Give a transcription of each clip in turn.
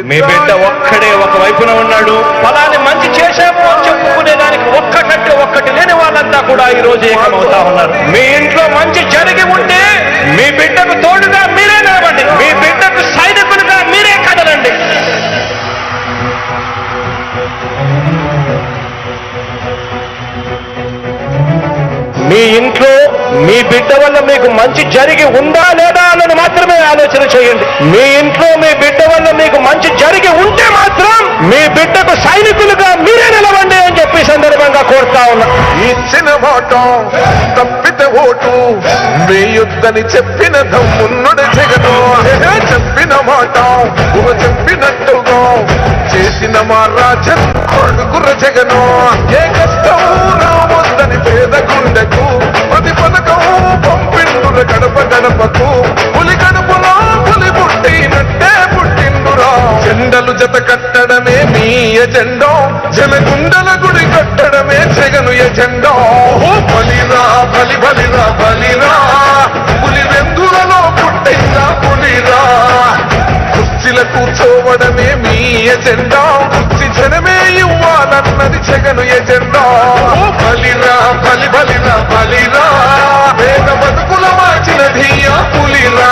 మీ బిడ్డ ఒక్కడే ఒక వైపున ఉన్నాడు. ఫలాన్ని మంచి చేశాము అని చెప్పుకునేదానికి ఒక్కటి లేని వాళ్ళంతా కూడా ఈ రోజు ఏకమవుతా ఉన్నారు. మీ ఇంట్లో మంచి జరిగి ఉంటే మీ బిడ్డకు తోడుగా మీరే నిలబండి, మీ బిడ్డకు సైనికులుగా మీరే కదలండి. మీ ఇంట్లో మీ బిడ్డ వల్ల మీకు మంచి జరిగి ఉందా లేదా అన్నది మాత్రమే ఆలోచన చేయండి. మీ ఇంట్లో మీ బిడ్డ వల్ల మీకు మంచి జరిగి ఉంటే మాత్రం మీ బిడ్డకు సైనికులుగా మీరే నిలవండి అని చెప్పి సందర్భంగా కోరుతా ఉన్నా. ఇచ్చిన మాట తప్పితే ఓటు వేయొద్దని చెప్పిన దమ్మున్నుడు జగను, చెప్పిన మాట చెప్పినట్టుగా చేసిన మా రాజన్ కొడుకుర జగను. ఏ కష్టం రావద్దని పేద గుండెకు ప్రతి పథకం పంపిండుర గడప గడపకు. పులి గడపలో పులి పుట్టినట్టే పుట్టిండురా. జెండలు జత కట్టడమే మీ ఎజెండా, జనగుండల గుడి కట్టడమే జగను ఎజెండా. బలిరా బలి బలిరా బలిరా, పులి వెందులలో పుట్టిందా పులిరా. కుర్చీల కూర్చోవడమే మీ ఎజెండా, కుర్చీ జనమే ఇవ్వాలన్నది జగను ఎజెండా. బలిరా బలి బలిరా బలిరా, వేద బతుకుల మార్చినది ఆ పులిరా.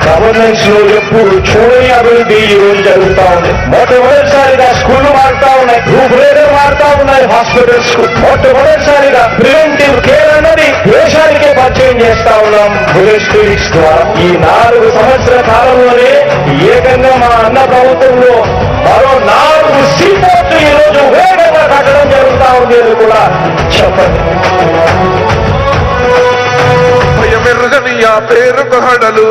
గవర్నెన్స్ లో ఎప్పుడు చూడని అభివృద్ధి ఈ రోజు జరుగుతా ఉంది. మొట్టమొదటిసారిగా స్కూళ్లు మారుతా ఉన్నాయి, రూపురేఖలు మారుతా ఉన్నాయి, హాస్పిటల్స్ కు మొట్టమొదటిసారిగా ప్రివెంటివ్ కేర్ అన్నది దేశానికే పరిచయం చేస్తా ఉన్నాం బుల్లెట్ క్లినిక్స్ ద్వారా. ఈ 4 సంవత్సరాల కాలంలోనే ఏకంగా మా అన్న ప్రభుత్వంలో మరో 4 సీపోర్ట్లు ఈ రోజు వేగంగా కట్టడం జరుగుతా ఉంది అని కూడా చెప్పండి. మెరుగని ఆ పేరుకు హడలు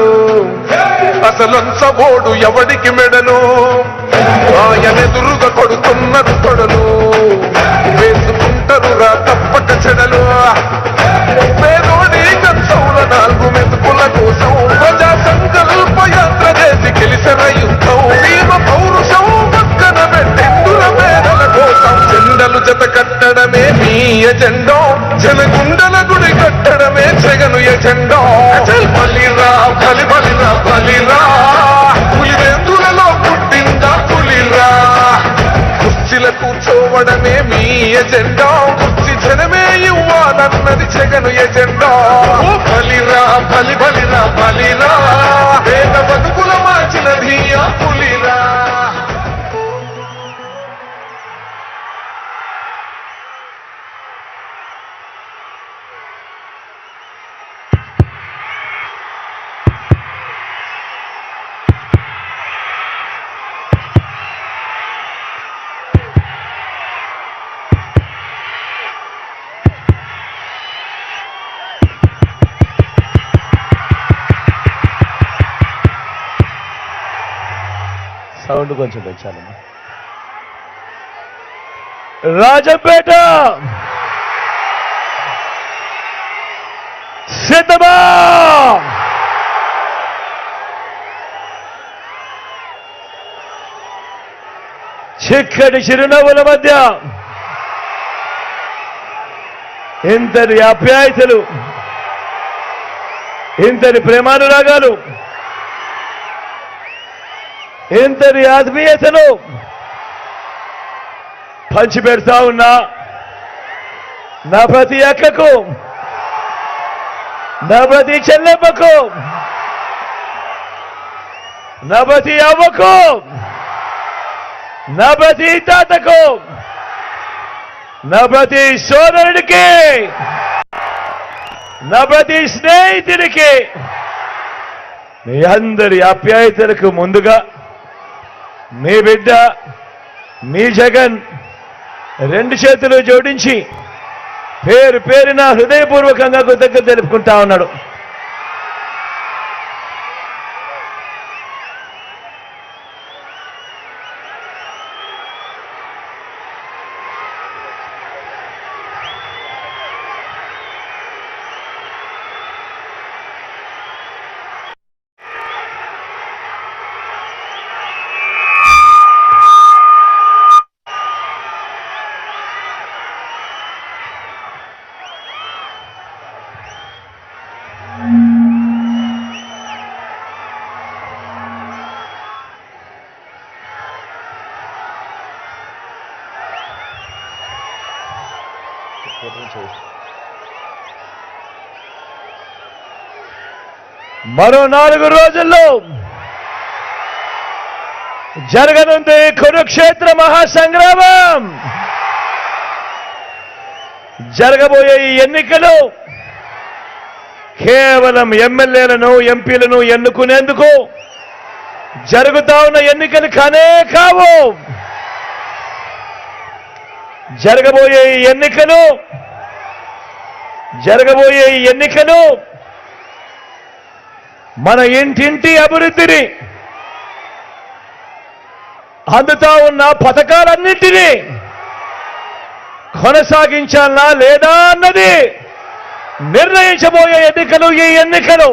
అసలంచబోడు ఎవడికి మెడలు ఆయనెదురుగా కొడుతున్నారు తొడలు వేసుకుంటారు రా తప్పక చెడలు పేదోడి కంచౌల 4 మెతుకుల కోసం ప్రజా సంకల్ప యాత్ర చేసి గెలిసిన యుద్ధం భీమ పౌరుషం పక్కన పెట్టెందుల పేదల కోసం జెండలు జత కట్టడమే మీ ఎజెండా జనగుండల గుడి కట్టడమే జగను ఎజెండా బలిరా బలి బలిరా బలిరా పులివెందులలో పుట్టిందా పులిరా కుర్చీల కూర్చోవడమే మీ ఎజెండా కుర్చీ జనమే ఇవ్వాలన్నది జగను ఎజెండా బలిరా బలి బలిరా బలిరా పేద బతుకుల మార్చినది ఆ పులిరా సౌండ్ కొంచెం పెంచాలమ్మా. రాజంపేట సిద్ధమా? చిక్కటి చిరునవ్వుల మధ్య ఇంతటి ఆప్యాయతలు, ఇంతటి ప్రేమానురాగాలు, ఇంతటి ఆత్మీయతను పంచిపెడతా ఉన్నా నా ప్రతి అక్కకు, నా ప్రతి చెల్లెమ్మకు, నా ప్రతి అవ్వకు, నా ప్రతి తాతకు, నా ప్రతి సోదరుడికి, నా ప్రతి స్నేహితుడికి మీ అందరి ఆప్యాయతలకు ముందుగా మీ బిడ్డ మీ జగన్ 2 చేతులు జోడించి పేరు పేరున హృదయపూర్వకంగా కృతజ్ఞత తెలుపుకుంటా ఉన్నాడు. మరో 4 రోజుల్లో జరగనుంది కురుక్షేత్ర మహాసంగ్రామం. జరగబోయే ఈ ఎన్నికలు కేవలం ఎమ్మెల్యేలను ఎంపీలను ఎన్నుకునేందుకు జరుగుతా ఉన్న ఎన్నికలు కానే కావు. జరగబోయే ఈ ఎన్నికలు మన ఇంటింటి అభివృద్ధిని, అందుతా ఉన్న పథకాలన్నింటినీ కొనసాగించాలనా లేదా అన్నది నిర్ణయించబోయే ఎన్నికలు ఈ ఎన్నికలు.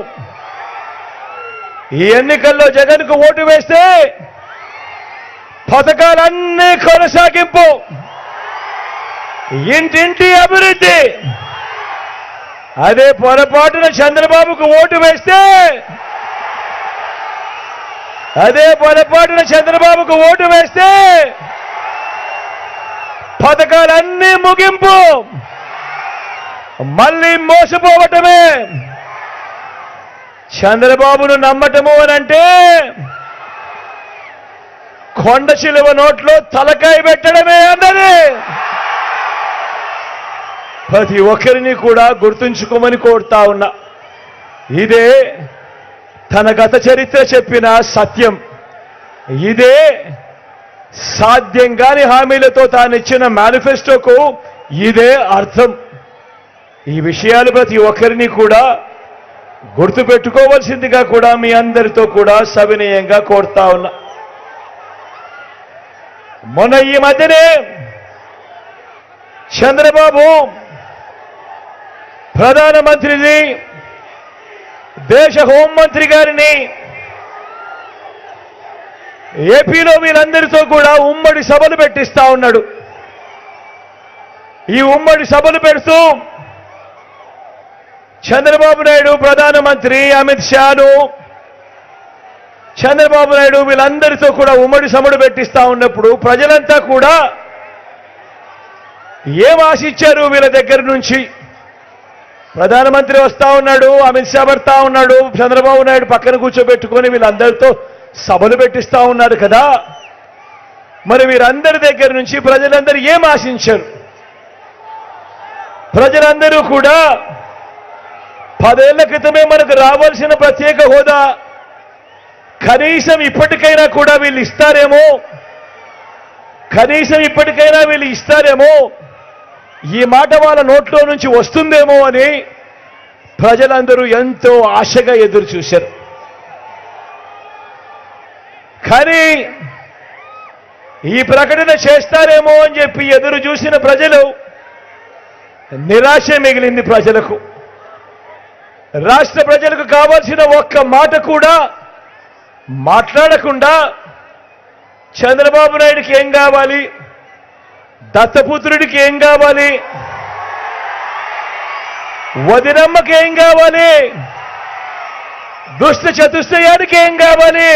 ఈ ఎన్నికల్లో జగన్కు ఓటు వేస్తే పథకాలన్నీ కొనసాగింపు, ఇంటింటి అభివృద్ధి. అదే పొరపాటున చంద్రబాబుకు ఓటు వేస్తే పథకాలన్నీ ముగింపు, మళ్ళీ మోసపోవటమే. చంద్రబాబును నమ్మటము అనంటే కొండ చిలువ నోట్లో తలకాయ పెట్టడమే అన్నది ప్రతి ఒక్కరిని కూడా గుర్తుంచుకోమని కోరుతా ఉన్నా. ఇదే తన గత చరిత్ర చెప్పిన సత్యం. ఇదే సాధ్యం కాని హామీలతో తానిచ్చిన మేనిఫెస్టోకు ఇదే అర్థం. ఈ విషయాలు ప్రతి ఒక్కరిని కూడా గుర్తు పెట్టుకోవాల్సిందిగా కూడా మీ అందరితో కూడా సవినయంగా కోరుతా ఉన్నా. మొన్న ఈ మధ్యనే చంద్రబాబు ప్రధానమంత్రిని, దేశ హోంమంత్రి గారిని ఏపీలో వీళ్ళందరితో కూడా ఉమ్మడి సభలు పెట్టిస్తా ఉన్నాడు. ఈ ఉమ్మడి సభలు పెడుతూ చంద్రబాబు నాయుడు ప్రధానమంత్రి, అమిత్ షాను, చంద్రబాబు నాయుడు వీళ్ళందరితో కూడా ఉమ్మడి సభలు పెట్టిస్తా ఉన్నప్పుడు ప్రజలంతా కూడా ఏం ఆశించారు వీళ్ళ దగ్గర నుంచి? ప్రధానమంత్రి వస్తా ఉన్నాడు, అమిత్ షా వస్తా ఉన్నాడు, చంద్రబాబు నాయుడు పక్కన కూర్చోబెట్టుకొని వీళ్ళందరితో సభలు పెట్టిస్తా ఉన్నారు కదా. మరి వీరందరి దగ్గర నుంచి ప్రజలందరూ ఏం ఆశించారు? ప్రజలందరూ కూడా 10 ఏళ్ల క్రితమే మనకు రావాల్సిన ప్రత్యేక హోదా కనీసం ఇప్పటికైనా కూడా వీళ్ళు ఇస్తారేమో, కనీసం ఇప్పటికైనా వీళ్ళు ఇస్తారేమో, ఈ మాట వాళ్ళ నోట్లో నుంచి వస్తుందేమో అని ప్రజలందరూ ఎంతో ఆశగా ఎదురు చూశారు. కానీ ఈ ప్రకటన చేస్తారేమో అని చెప్పి ఎదురు చూసిన ప్రజలు నిరాశ మిగిలింది. ప్రజలకు, రాష్ట్ర ప్రజలకు కావాల్సిన ఒక్క మాట కూడా మాట్లాడకుండా చంద్రబాబు నాయుడికి ఏం కావాలి, దత్తపుత్రుడికి ఏం కావాలి, వదినమ్మకి ఏం కావాలి, దుష్ట చతుష్టయానికి ఏం కావాలి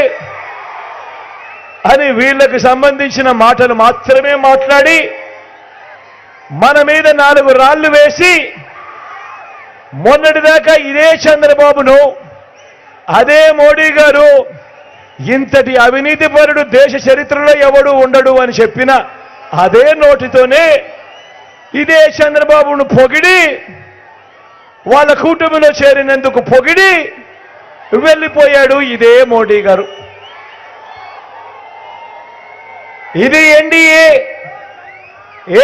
అని వీళ్లకు సంబంధించిన మాటలు మాత్రమే మాట్లాడి మన మీద 4 రాళ్లు వేసి మొన్నటిదాకా ఇదే చంద్రబాబును, అదే మోడీ గారు ఇంతటి అవినీతిపరుడు దేశ చరిత్రలో ఎవడు ఉండడు అని చెప్పిన అదే నోటితోనే ఇదే చంద్రబాబును పొగిడి, వాళ్ళ కూటమిలో చేరినందుకు పొగిడి వెళ్ళిపోయాడు ఇదే మోడీ గారు. ఇది ఎన్డీఏ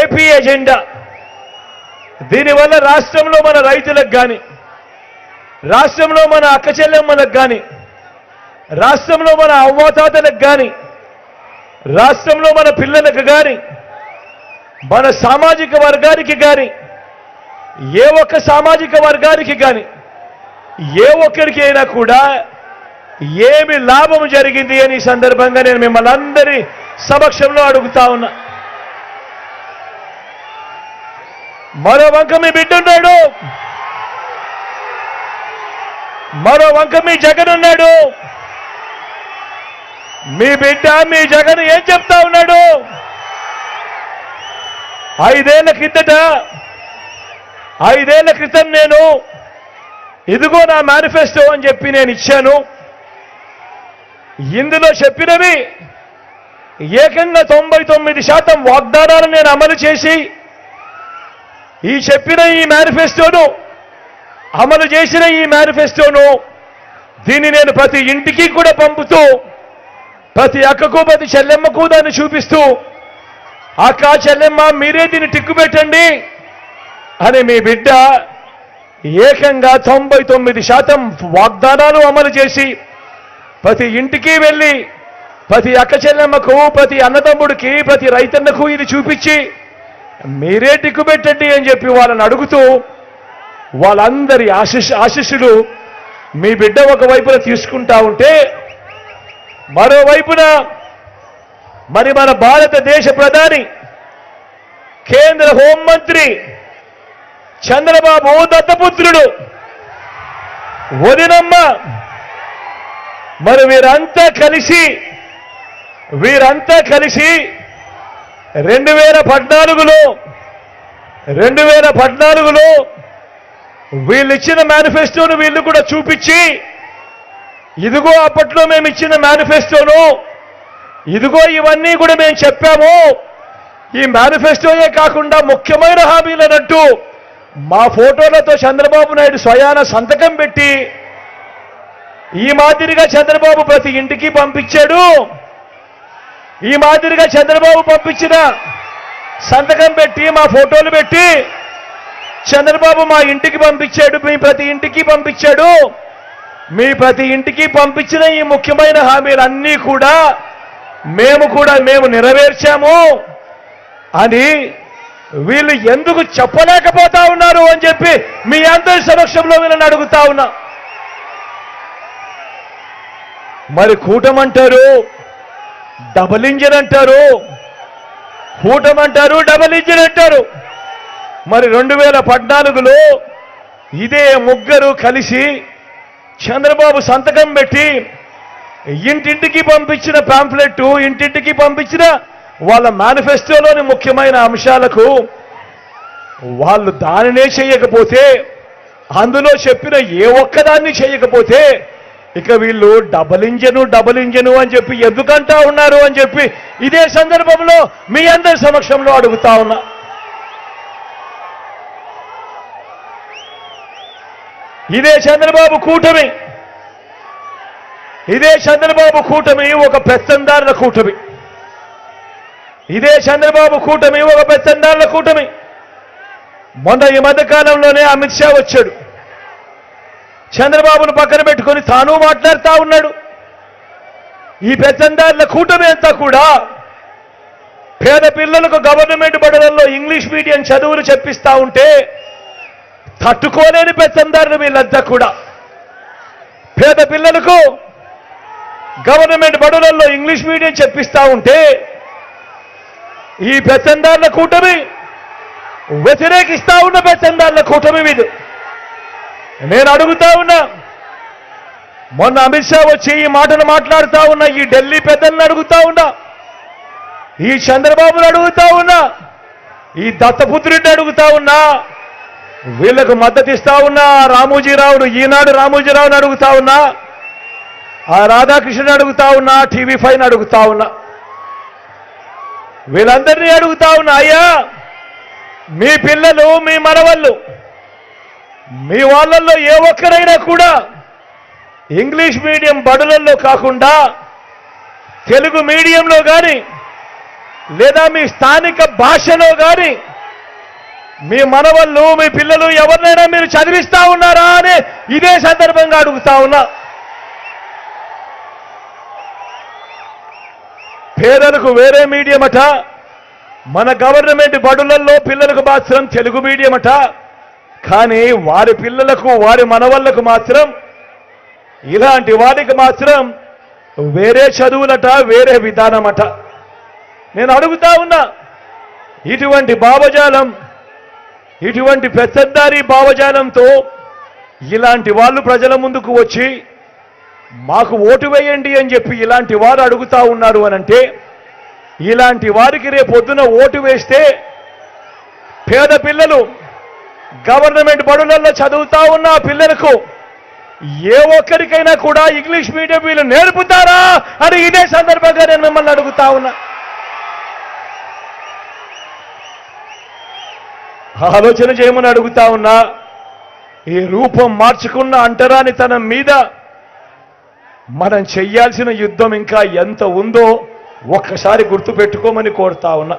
ఏపీ ఎజెండా. దీనివల్ల రాష్ట్రంలో మన రైతులకు కానీ, రాష్ట్రంలో మన అక్క చెల్లెమ్మలకు కానీ, రాష్ట్రంలో మన అవ్వాతాతలకు కానీ, రాష్ట్రంలో మన పిల్లలకు కానీ, మన సామాజిక వర్గానికి కానీ, ఏ ఒక్క సామాజిక వర్గానికి కానీ, ఏ ఒక్కరికి అయినా కూడా ఏమి లాభం జరిగింది అని ఈ సందర్భంగా నేను మిమ్మల్ని అందరి సమక్షంలో అడుగుతా ఉన్నా. మరో వంక మీ బిడ్డ ఉన్నాడు, మరో వంక మీ జగన్ ఉన్నాడు. మీ బిడ్డ మీ జగన్ ఏం చెప్తా ఉన్నాడు? 5 ఏళ్ల క్రితం నేను ఇదిగో నా మేనిఫెస్టో అని చెప్పి నేను ఇచ్చాను. ఇందులో చెప్పినవి ఏకంగా 99% వాగ్దానాలు నేను అమలు చేసి, ఈ చెప్పిన ఈ మేనిఫెస్టోను, అమలు చేసిన ఈ మేనిఫెస్టోను దీన్ని నేను ప్రతి ఇంటికి కూడా పంపుతూ, ప్రతి అక్కకు ప్రతి చెల్లెమ్మకు దాన్ని చూపిస్తూ, అక్క చెల్లెమ్మ మీరే దీన్ని టిక్కు పెట్టండి అని మీ బిడ్డ ఏకంగా 99% వాగ్దానాలు అమలు చేసి ప్రతి ఇంటికి వెళ్ళి ప్రతి అక్క చెల్లెమ్మకు, ప్రతి అన్నదమ్ముడికి, ప్రతి రైతన్నకు ఇది చూపించి మీరే టిక్కు పెట్టండి అని చెప్పి వాళ్ళని అడుగుతూ వాళ్ళందరి ఆశీస్సులు మీ బిడ్డ ఒకవైపున తీసుకుంటా ఉంటే, మరోవైపున మరి మన భారతదేశ ప్రధాని, కేంద్ర హోంమంత్రి చంద్రబాబు దత్తపుత్రుడు, వదినమ్మ, మరి వీరంతా కలిసి 2014లో వీళ్ళు ఇచ్చిన మేనిఫెస్టోను వీళ్ళు కూడా చూపించి, ఇదిగో అప్పట్లో మేము ఇచ్చిన మేనిఫెస్టోను, ఇదిగో ఇవన్నీ కూడా మేము చెప్పాము, ఈ మేనిఫెస్టోయే కాకుండా ముఖ్యమైన హామీలనంటూ మా ఫోటోలతో చంద్రబాబు నాయుడు స్వయాన సంతకం పెట్టి, ఈ మాదిరిగా చంద్రబాబు ప్రతి ఇంటికి పంపించాడు. ఈ మాదిరిగా చంద్రబాబు పంపించిన సంతకం పెట్టి మా ఫోటోలు పెట్టి చంద్రబాబు మా ఇంటికి పంపించాడు, మీ ప్రతి ఇంటికి పంపించాడు, మీ ప్రతి ఇంటికి పంపించిన ఈ ముఖ్యమైన హామీలన్నీ కూడా మేము నెరవేర్చాము అని వీళ్ళు ఎందుకు చెప్పలేకపోతా ఉన్నారు అని చెప్పి మీ అందరి సమక్షంలో వీళ్ళని అడుగుతా ఉన్నా. మరి కూటమంటారు, డబుల్ ఇంజిన్ అంటారు, కూటమంటారు, డబుల్ ఇంజిన్ అంటారు. మరి 2014లో ఇదే ముగ్గురు కలిసి చంద్రబాబు సంతకం పెట్టి ఇంటింటికి పంపించిన పాంఫ్లెట్, ఇంటింటికి పంపించిన వాళ్ళ మేనిఫెస్టోలోని ముఖ్యమైన అంశాలకు వాళ్ళు దానినే చేయకపోతే, అందులో చెప్పిన ఏ ఒక్కదాన్ని చేయకపోతే ఇక వీళ్ళు డబుల్ ఇంజను అని చెప్పి ఎందుకంటా ఉన్నారు అని చెప్పి ఇదే సందర్భంలో మీ అందరి సమక్షంలో అడుగుతా ఉన్నా. ఇదే చంద్రబాబు కూటమి ఒక పెత్తందారుల కూటమి. ఇదే చంద్రబాబు కూటమి ఒక పెత్తందారుల కూటమి. మొన్న ఈ మధ్య కాలంలోనే అమిత్ షా వచ్చాడు. చంద్రబాబును పక్కన పెట్టుకొని తాను మాట్లాడుతూ ఉన్నాడు. ఈ పెత్తందారుల కూటమి అంతా కూడా పేద పిల్లలకు గవర్నమెంట్ బడులలో ఇంగ్లీష్ మీడియం చదువులు చెప్పిస్తా ఉంటే తట్టుకోలేని పెత్తందారులు వీళ్ళంతా కూడా. పేద పిల్లలకు గవర్నమెంట్ బడులలో ఇంగ్లీష్ మీడియం చెప్పిస్తా ఉంటే ఈ పెత్తందారుల కూటమి వ్యతిరేకిస్తా ఉన్న పెత్తందారుల కూటమి మీద నేను అడుగుతా ఉన్నా. మొన్న అమిత్ షా వచ్చి ఈ మాటలు మాట్లాడుతా ఉన్నా. ఈ ఢిల్లీ పెద్దలను అడుగుతా ఉన్నా, ఈ చంద్రబాబును అడుగుతా ఉన్నా, ఈ దత్తపుత్రుడిని అడుగుతా ఉన్నా, వీళ్లకు మద్దతు ఇస్తా ఉన్నా రామోజీరావును, ఈనాడు రామోజీరావుని అడుగుతా ఉన్నా, ఆ రాధాకృష్ణని అడుగుతా ఉన్నా, TV5 అడుగుతా ఉన్నా, వీళ్ళందరినీ అడుగుతా ఉన్నా. అయ్యా, మీ పిల్లలు, మీ మనవళ్ళు, మీ వాళ్ళల్లో ఏ ఒక్కరైనా కూడా ఇంగ్లీష్ మీడియం బడులలో కాకుండా తెలుగు మీడియంలో కానీ లేదా మీ స్థానిక భాషలో కానీ మీ మనవళ్ళు, మీ పిల్లలు ఎవరినైనా మీరు చదివిస్తా ఉన్నారా అని ఇదే సందర్భంగా అడుగుతా ఉన్నా. పేదలకు వేరే మీడియం అట, మన గవర్నమెంట్ బడులలో పిల్లలకు మాత్రం తెలుగు మీడియం అట. కానీ వారి పిల్లలకు, వారి మనవళ్లకు మాత్రం, ఇలాంటి వారికి మాత్రం వేరే చదువులట, వేరే విధానమట. నేను అడుగుతా ఉన్నా, ఇటువంటి భావజాలం, ఇటువంటి పెద్దదారి భావజాలంతో ఇలాంటి వాళ్ళు ప్రజల ముందుకు వచ్చి మాకు ఓటు వేయండి అని చెప్పి ఇలాంటి వారు అడుగుతా ఉన్నారు అనంటే, ఇలాంటి వారికి రేపొద్దున ఓటు వేస్తే పేద పిల్లలు గవర్నమెంట్ బడులలో చదువుతా ఉన్న పిల్లలకు ఏ ఒక్కరికైనా కూడా ఇంగ్లీష్ మీడియం వీళ్ళు నేర్పుతారా అని ఇదే సందర్భంగా నేను మిమ్మల్ని అడుగుతా ఉన్నా. ఆలోచన చేయమని అడుగుతా ఉన్నా. ఈ రూపం మార్చుకున్న అంటరానితనం మీద మనం చెయ్యాల్సిన యుద్ధం ఇంకా ఎంత ఉందో ఒక్కసారి గుర్తుపెట్టుకోమని కోరుతా ఉన్నా.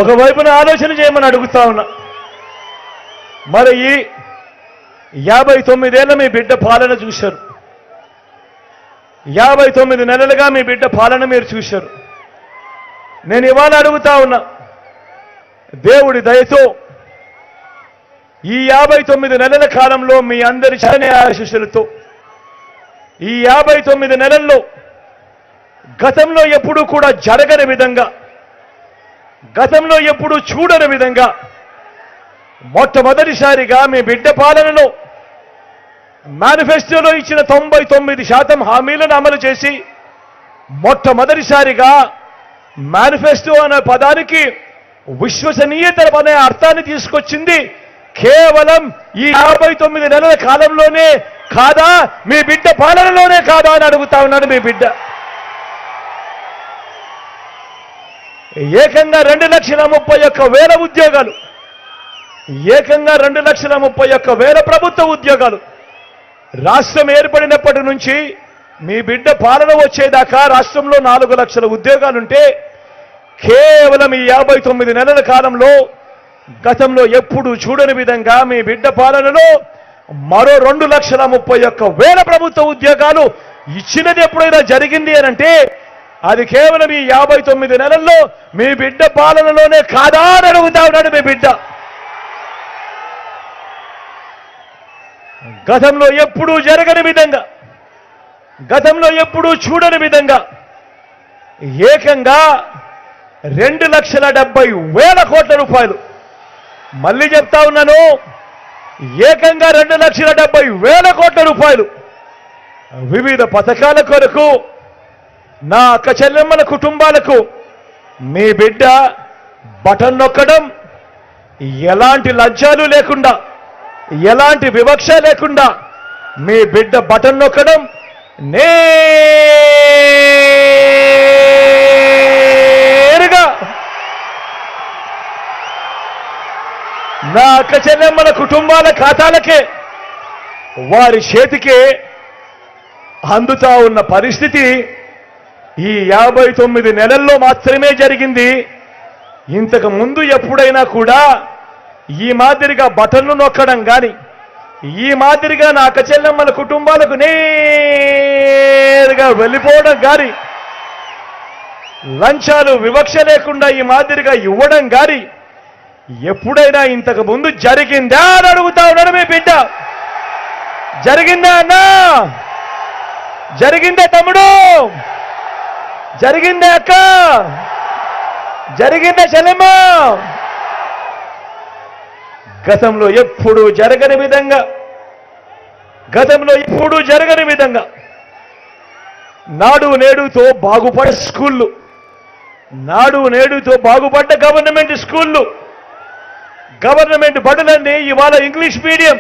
ఒకవైపున ఆలోచన చేయమని అడుగుతా ఉన్నా. మరి ఈ 59 ఏళ్ల మీ బిడ్డ పాలన చూశారు, 59 నెలలుగా మీ బిడ్డ పాలన మీరు చూశారు. నేను ఇవాళ అడుగుతా ఉన్నా, దేవుడి దయతో ఈ 59 నెలల కాలంలో మీ అందరి చరణి ఆశీస్సులతో ఈ 59 నెలల్లో గతంలో ఎప్పుడూ కూడా జరగని విధంగా, గతంలో ఎప్పుడూ చూడని విధంగా మొట్టమొదటిసారిగా మీ బిడ్డ పాలనలో మేనిఫెస్టోలో ఇచ్చిన 99% హామీలను అమలు చేసి మొట్టమొదటిసారిగా మేనిఫెస్టో అనే పదానికి విశ్వసనీయత అనే అర్థాన్ని తీసుకొచ్చింది కేవలం ఈ 59 నెలల కాలంలోనే కాదా, మీ బిడ్డ పాలనలోనే కాదా అని అడుగుతా ఉన్నాడు. మీ బిడ్డ ఏకంగా 2,31,000 ఉద్యోగాలు ఏకంగా 2,31,000 ప్రభుత్వ ఉద్యోగాలు. రాష్ట్రం ఏర్పడినప్పటి నుంచి మీ బిడ్డ పాలన వచ్చేదాకా రాష్ట్రంలో 4 లక్షల ఉద్యోగాలుంటే కేవలం ఈ 59 నెలల కాలంలో గతంలో ఎప్పుడు చూడని విధంగా మీ బిడ్డ పాలనలో మరో 2,31,000 ప్రభుత్వ ఉద్యోగాలు ఇచ్చినది ఎప్పుడైనా జరిగింది అనంటే అది కేవలం ఈ 59 నెలల్లో మీ బిడ్డ పాలనలోనే కాదా అని అడుగుతా ఉన్నాడు మీ బిడ్డ. గతంలో ఎప్పుడూ జరగని విధంగా, గతంలో ఎప్పుడూ చూడని విధంగా ఏకంగా 2,70,000 కోట్ల రూపాయలు, మళ్ళీ చెప్తా ఉన్నాను, ఏకంగా 2,70,000 కోట్ల రూపాయలు వివిధ పథకాల కొరకు నా అక్క చెల్లెమ్మల కుటుంబాలకు మీ బిడ్డ బటన్ నొక్కడం, ఎలాంటి లజ్జాలు లేకుండా, ఎలాంటి వివక్ష లేకుండా మీ బిడ్డ బటన్ నొక్కడం నేరుగా నా అక్క చెల్లెమ్మల కుటుంబాల ఖాతాలకే, వారి చేతికే అందుతా ఉన్న పరిస్థితి ఈ 59 నెలల్లో మాత్రమే జరిగింది. ఇంతకు ముందు ఎప్పుడైనా కూడా ఈ మాదిరిగా బటన్లు నొక్కడం కానీ, ఈ మాదిరిగా నా అక్క చెల్లెమ్మల కుటుంబాలకు నేరుగా వెళ్ళిపోవడం కానీ, లంచాలు వివక్ష లేకుండా ఈ మాదిరిగా ఇవ్వడం కానీ ఎప్పుడైనా ఇంతకు ముందు జరిగిందా అని అడుగుతా ఉన్నాడు మీ బిడ్డ. జరిగిందా అన్నా? జరిగిందా తమ్ముడు? జరిగిందా అక్క? జరిగిందా చెల్లెమ్మ? గతంలో ఎప్పుడూ జరగని విధంగా, గతంలో ఎప్పుడూ జరగని విధంగా నాడు నేడుతో బాగుపడే స్కూళ్ళు, నాడు నేడుతో బాగుపడ్డ గవర్నమెంట్ స్కూళ్ళు, గవర్నమెంట్ బడులన్నీ ఇవాళ ఇంగ్లీష్ మీడియం.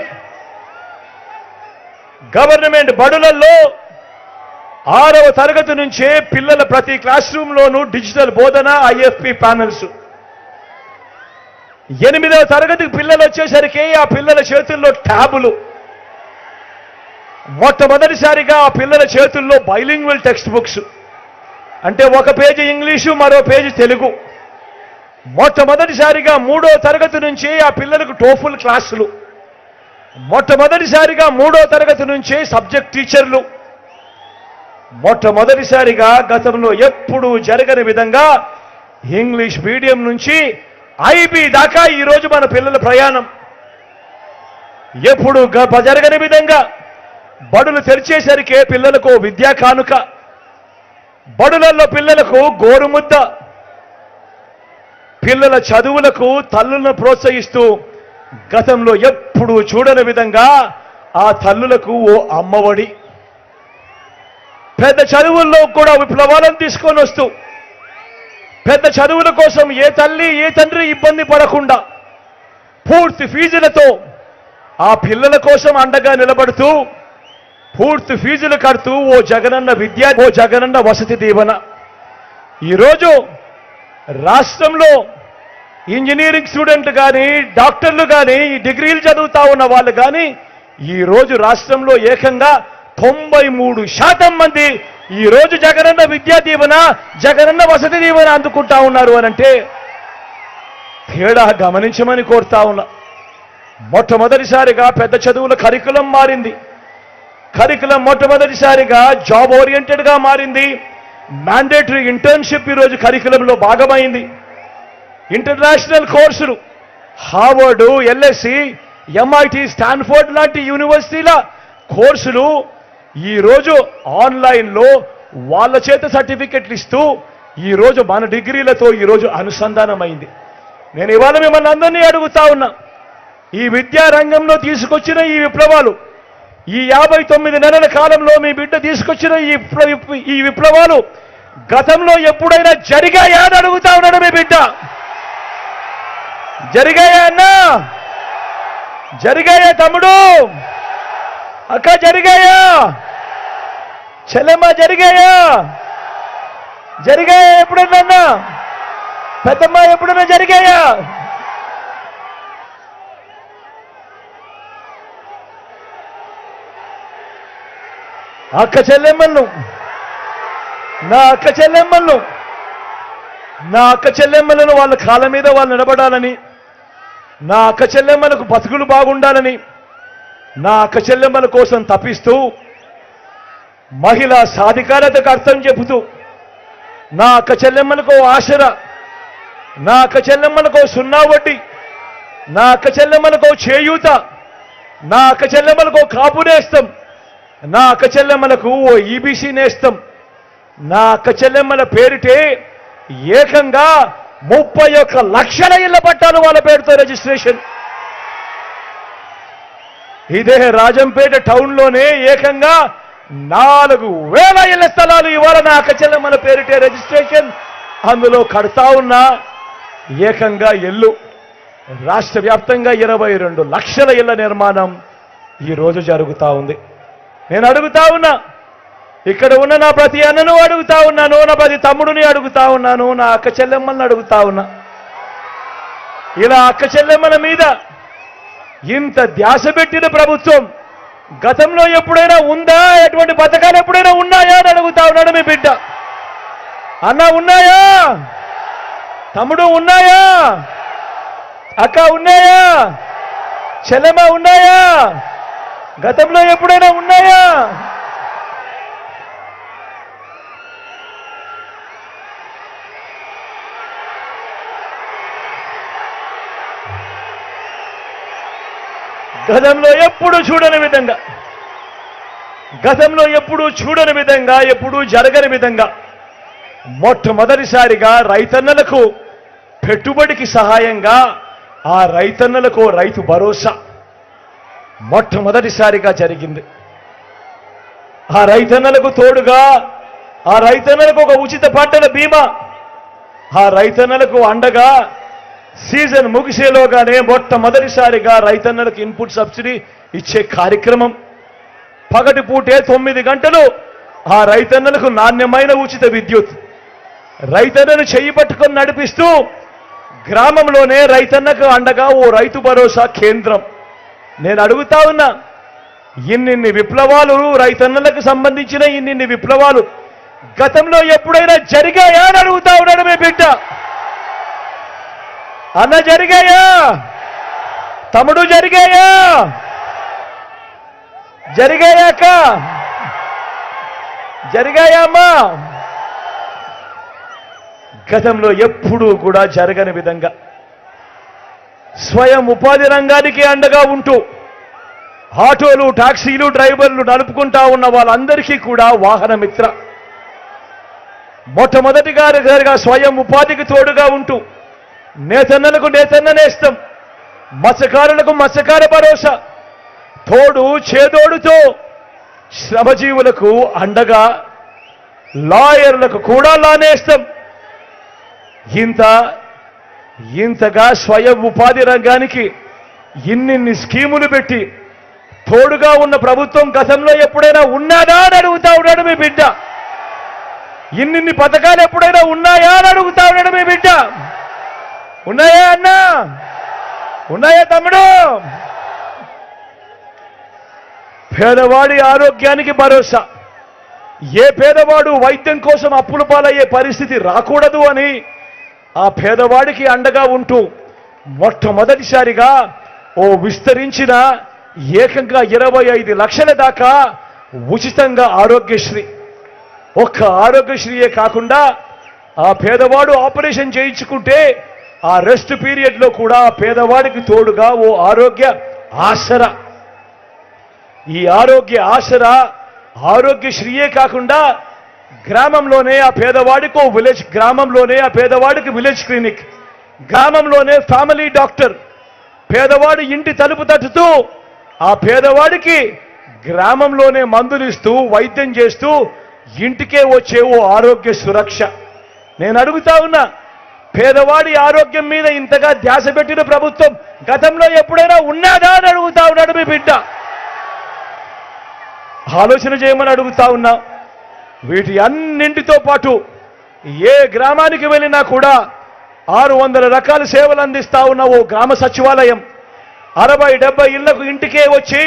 గవర్నమెంట్ బడులలో 6వ తరగతి నుంచే పిల్లల ప్రతి క్లాస్ రూమ్లోనూ డిజిటల్ బోధన, ఐఎఫ్పి ప్యానల్స్. 8వ తరగతికి పిల్లలు వచ్చేసరికి ఆ పిల్లల చేతుల్లో ట్యాబులు. మొట్టమొదటిసారిగా ఆ పిల్లల చేతుల్లో బైలింగ్వల్ టెక్స్ట్ బుక్స్, అంటే ఒక పేజీ ఇంగ్లీషు, మరో పేజీ తెలుగు. మొట్టమొదటిసారిగా 3వ తరగతి నుంచి ఆ పిల్లలకు టోఫుల్ క్లాసులు. మొట్టమొదటిసారిగా 3వ తరగతి నుంచి సబ్జెక్ట్ టీచర్లు. మొట్టమొదటిసారిగా గతంలో ఎప్పుడూ జరగని విధంగా ఇంగ్లీష్ మీడియం నుంచి ఐబీ దాకా ఈరోజు మన పిల్లల ప్రయాణం. ఎప్పుడు జరగని విధంగా బడులు తెరిచేసరికే పిల్లలకు విద్యా కానుక, బడులలో పిల్లలకు గోరుముద్ద, పిల్లల చదువులకు తల్లులను ప్రోత్సహిస్తూ గతంలో ఎప్పుడూ చూడని విధంగా ఆ తల్లులకు ఓ అమ్మఒడి, పెద్ద చదువుల్లో కూడా విప్లవాలను తీసుకొని వస్తూ పెద్ద చదువుల కోసం ఏ తల్లి ఏ తండ్రి ఇబ్బంది పడకుండా పూర్తి ఫీజులతో ఆ పిల్లల కోసం అండగా నిలబడుతూ పూర్తి ఫీజులు కడుతూ ఓ జగనన్న విద్య, ఓ జగనన్న వసతి దీవెన. ఈరోజు రాష్ట్రంలో ఇంజనీరింగ్ స్టూడెంట్లు కానీ, డాక్టర్లు కానీ, డిగ్రీలు చదువుతా ఉన్న వాళ్ళు కానీ ఈరోజు రాష్ట్రంలో ఏకంగా 93% మంది ఈరోజు జగనన్న విద్యా దీవెన, జగనన్న వసతి దీవెన అందుకుంటా ఉన్నారు అనంటే తేడా గమనించమని కోరుతా ఉన్నా. మొట్టమొదటిసారిగా పెద్ద చదువుల కరికులం మారింది. కరికులం మొట్టమొదటిసారిగా జాబ్ ఓరియంటెడ్గా మారింది. మ్యాండేటరీ ఇంటర్న్షిప్ ఈరోజు కరికులంలో భాగమైంది. ఇంటర్నేషనల్ కోర్సులు హార్వర్డ్, ఎల్ఎస్సి, ఎంఐటి, స్టాన్ఫోర్డ్ లాంటి యూనివర్సిటీల కోర్సులు ఈరోజు ఆన్లైన్లో వాళ్ళ చేత సర్టిఫికెట్లు ఇస్తూ ఈరోజు మన డిగ్రీలతో ఈరోజు అనుసంధానమైంది. నేను ఇవాళ మిమ్మల్ని అందరినీ అడుగుతా ఉన్నా, ఈ విద్యా రంగంలో తీసుకొచ్చిన ఈ విప్లవాలు, ఈ 59 నెలల కాలంలో మీ బిడ్డ తీసుకొచ్చిన ఈ విప్లవాలు గతంలో ఎప్పుడైనా జరిగాయా అని అడుగుతా ఉన్నాడు మీ బిడ్డ. జరిగాయా అన్నా? జరిగాయా తమ్ముడు? అక్క జరిగాయా? చెల్లెమ్మ జరిగాయా? జరిగాయా ఎప్పుడన్నా? పెద్దమ్మ ఎప్పుడన్నా జరిగాయా? అక్క చెల్లెమ్మలను నా అక్క చెల్లెమ్మలను వాళ్ళ కాళ్ళ మీద వాళ్ళు నిలబడాలని, నా అక్క చెల్లెమ్మలకు బతుకులు బాగుండాలని, నా అక్క చెల్లెమ్మల కోసం తప్పిస్తూ మహిళా సాధికారతకు అర్థం చెబుతూ నా అక్క చెల్లెమ్మలకు ఆసరా, నా అక్క చెల్లెమ్మలకు సున్నా వడ్డీ, నా అక్క చెల్లెమ్మలకు చేయూత, నా అక్క చెల్లెమ్మలకు కాపు నేస్తం, నా అక్క చెల్లెమ్మలకు ఓ ఈబీసీ నేస్తం, నా అక్క చెల్లెమ్మల పేరిటే ఏకంగా 31 లక్షల ఇళ్ల పట్టాలు వాళ్ళ పేరుతో రిజిస్ట్రేషన్. ఇదే రాజంపేట టౌన్లోనే ఏకంగా 4,000 ఇళ్ల స్థలాలు ఇవాళ నా అక్క చెల్లెమ్మల పేరిటే రిజిస్ట్రేషన్. అందులో కడతా ఉన్న ఏకంగా ఇల్లు రాష్ట్ర వ్యాప్తంగా 22 లక్షల ఇళ్ల నిర్మాణం ఈరోజు జరుగుతూ ఉంది. నేను అడుగుతా ఉన్నా, ఇక్కడ ఉన్న నా ప్రతి అన్నను అడుగుతా ఉన్నాను, నా ప్రతి తమ్ముడిని అడుగుతా ఉన్నాను, నా అక్క చెల్లెమ్మల్ని అడుగుతా ఉన్నా, ఇలా అక్క చెల్లెమ్మల మీద ఇంత ధ్యాస పెట్టిన ప్రభుత్వం గతంలో ఎప్పుడైనా ఉందా? ఎటువంటి పథకాలు ఎప్పుడైనా ఉన్నాయా అని అడుగుతా ఉన్నాడు మీ బిడ్డ. అన్న ఉన్నాయా? తమ్ముడు ఉన్నాయా? అక్క ఉన్నాయా? చెల్లెమ్మ ఉన్నాయా? గతంలో ఎప్పుడైనా ఉన్నాయా? గతంలో ఎప్పుడు చూడని విధంగా, ఎప్పుడూ జరగని విధంగా మొట్టమొదటిసారిగా రైతన్నలకు పెట్టుబడికి సహాయంగా ఆ రైతన్నలకు రైతు భరోసా మొట్టమొదటిసారిగా జరిగింది. ఆ రైతన్నలకు తోడుగా, ఆ రైతన్నలకు ఒక ఉచిత పంటల బీమా, ఆ రైతన్నలకు అండగా సీజన్ ముగిసేలోగానే మొట్టమొదటిసారిగా రైతన్నలకు ఇన్పుట్ సబ్సిడీ ఇచ్చే కార్యక్రమం. పగటి పూటే 9 గంటలు ఆ రైతన్నలకు నాణ్యమైన ఉచిత విద్యుత్, రైతన్నను చెయ్యి పట్టుకొని నడిపిస్తూ గ్రామంలోనే రైతన్నకు అండగా ఓ రైతు భరోసా కేంద్రం. నేను అడుగుతా ఉన్నా, ఇన్నిన్ని విప్లవాలు, రైతన్నలకు సంబంధించిన ఇన్నిన్ని విప్లవాలు గతంలో ఎప్పుడైనా జరిగాయా అని అడుగుతా ఉన్నాడు మీ బిడ్డ. అన్న జరిగాయా? తమ్ముడు జరిగాయా? జరిగాయాక? జరిగాయా అమ్మా? గతంలో ఎప్పుడూ కూడా జరగని విధంగా స్వయం ఉపాధి రంగానికి అండగా ఉంటూ ఆటోలు, టాక్సీలు, డ్రైవర్లు నడుపుకుంటా ఉన్న వాళ్ళందరికీ కూడా వాహన మిత్ర మొట్టమొదటిగా స్వయం ఉపాధికి తోడుగా ఉంటూ నేతన్నలకు నేతన్న నేస్తం, మత్స్యకారులకు మత్స్యకార భరోసా, తోడు చేదోడుతో శ్రమజీవులకు అండగా లాయర్లకు కూడా లానేస్తాం. ఇంతగా స్వయం ఉపాధి రంగానికి ఇన్నిన్ని స్కీములు పెట్టి తోడుగా ఉన్న ప్రభుత్వం గతంలో ఎప్పుడైనా ఉన్నాదా అని అడుగుతా ఉన్నాడు మీ బిడ్డ. ఇన్నిన్ని పథకాలు ఎప్పుడైనా ఉన్నాయా అని అడుగుతా ఉన్నాడు మీ బిడ్డ. ఉన్నాయా అన్నా? ఉన్నాయా తమ్ముడు? పేదవాడి ఆరోగ్యానికి భరోసా, ఏ పేదవాడు వైద్యం కోసం అప్పుల పాలయ్యే పరిస్థితి రాకూడదు అని ఆ పేదవాడికి అండగా ఉంటూ మొట్టమొదటిసారిగా ఓ విస్తరించిన ఏకంగా 25 లక్షల దాకా ఉచితంగా ఆరోగ్యశ్రీ. ఒక్క ఆరోగ్యశ్రీయే కాకుండా ఆ పేదవాడు ఆపరేషన్ చేయించుకుంటే ఆ రెస్ట్ పీరియడ్లో కూడా ఆ పేదవాడికి తోడుగా ఓ ఆరోగ్య ఆసరా. ఈ ఆరోగ్య ఆసరా, ఆరోగ్యశ్రీయే కాకుండా గ్రామంలోనే ఆ పేదవాడికి విలేజ్, గ్రామంలోనే ఆ పేదవాడికి విలేజ్ క్లినిక్, గ్రామంలోనే ఫ్యామిలీ డాక్టర్, పేదవాడి ఇంటి తలుపు తట్టుతూ ఆ పేదవాడికి గ్రామంలోనే మందులిస్తూ వైద్యం చేస్తూ ఇంటికే వచ్చే ఓ ఆరోగ్య సురక్ష. నేను అడుగుతా ఉన్నా, పేదవాడి ఆరోగ్యం మీద ఇంతగా ధ్యాస పెట్టిన ప్రభుత్వం గతంలో ఎప్పుడైనా ఉన్నాదా అని అడుగుతా ఉన్నాడు మీ బిడ్డ. ఆలోచన చేయమని అడుగుతా ఉన్నా. వీటి అన్నింటితో పాటు ఏ గ్రామానికి వెళ్ళినా కూడా 600 రకాల సేవలు అందిస్తా ఉన్న ఓ గ్రామ సచివాలయం, 60-70 ఇళ్లకు ఇంటికే వచ్చి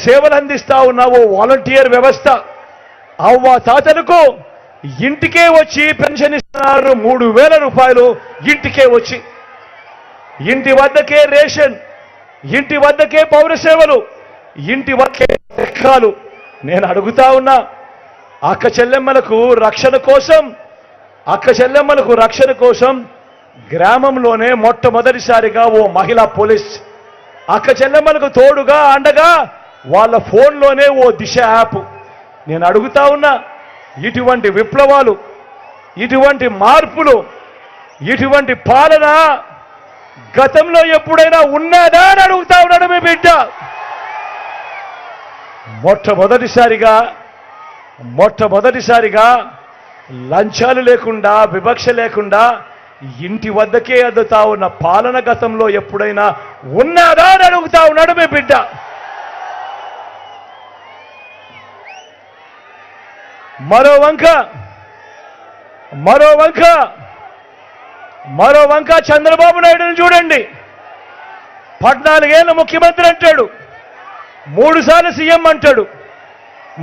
సేవలు అందిస్తా ఉన్న ఓ వాలంటీర్ వ్యవస్థ, అవ్వ తాతలకు ఇంటికే వచ్చి పెన్షన్ ఇస్తున్నారు. 3,000 రూపాయలు ఇంటికే వచ్చి, ఇంటి వద్దకే రేషన్, ఇంటి వద్దకే పౌర సేవలు, ఇంటి వద్దకే లెక్కలు. నేను అడుగుతా ఉన్నా, అక్క చెల్లెమ్మలకు రక్షణ కోసం గ్రామంలోనే మొట్టమొదటిసారిగా ఓ మహిళా పోలీస్ అక్క చెల్లెమ్మలకు తోడుగా అండగా వాళ్ళ ఫోన్లోనే ఓ దిశ యాప్. నేను అడుగుతా ఉన్నా, ఇటువంటి విప్లవాలు, ఇటువంటి మార్పులు, ఇటువంటి పాలన గతంలో ఎప్పుడైనా ఉన్నదా అని అడుగుతా ఉన్నాడు మీ బిడ్డ. మొట్టమొదటిసారిగా లంచాలు లేకుండా, వివక్ష లేకుండా ఇంటి వద్దకే అందుతా ఉన్న పాలన గతంలో ఎప్పుడైనా ఉన్నదా అని అడుగుతా ఉన్నాడు మీ బిడ్డ. మరో వంక చంద్రబాబు నాయుడుని చూడండి. 14 ఏళ్ళ ముఖ్యమంత్రి అంటాడు, 3 సార్లు సీఎం అంటాడు.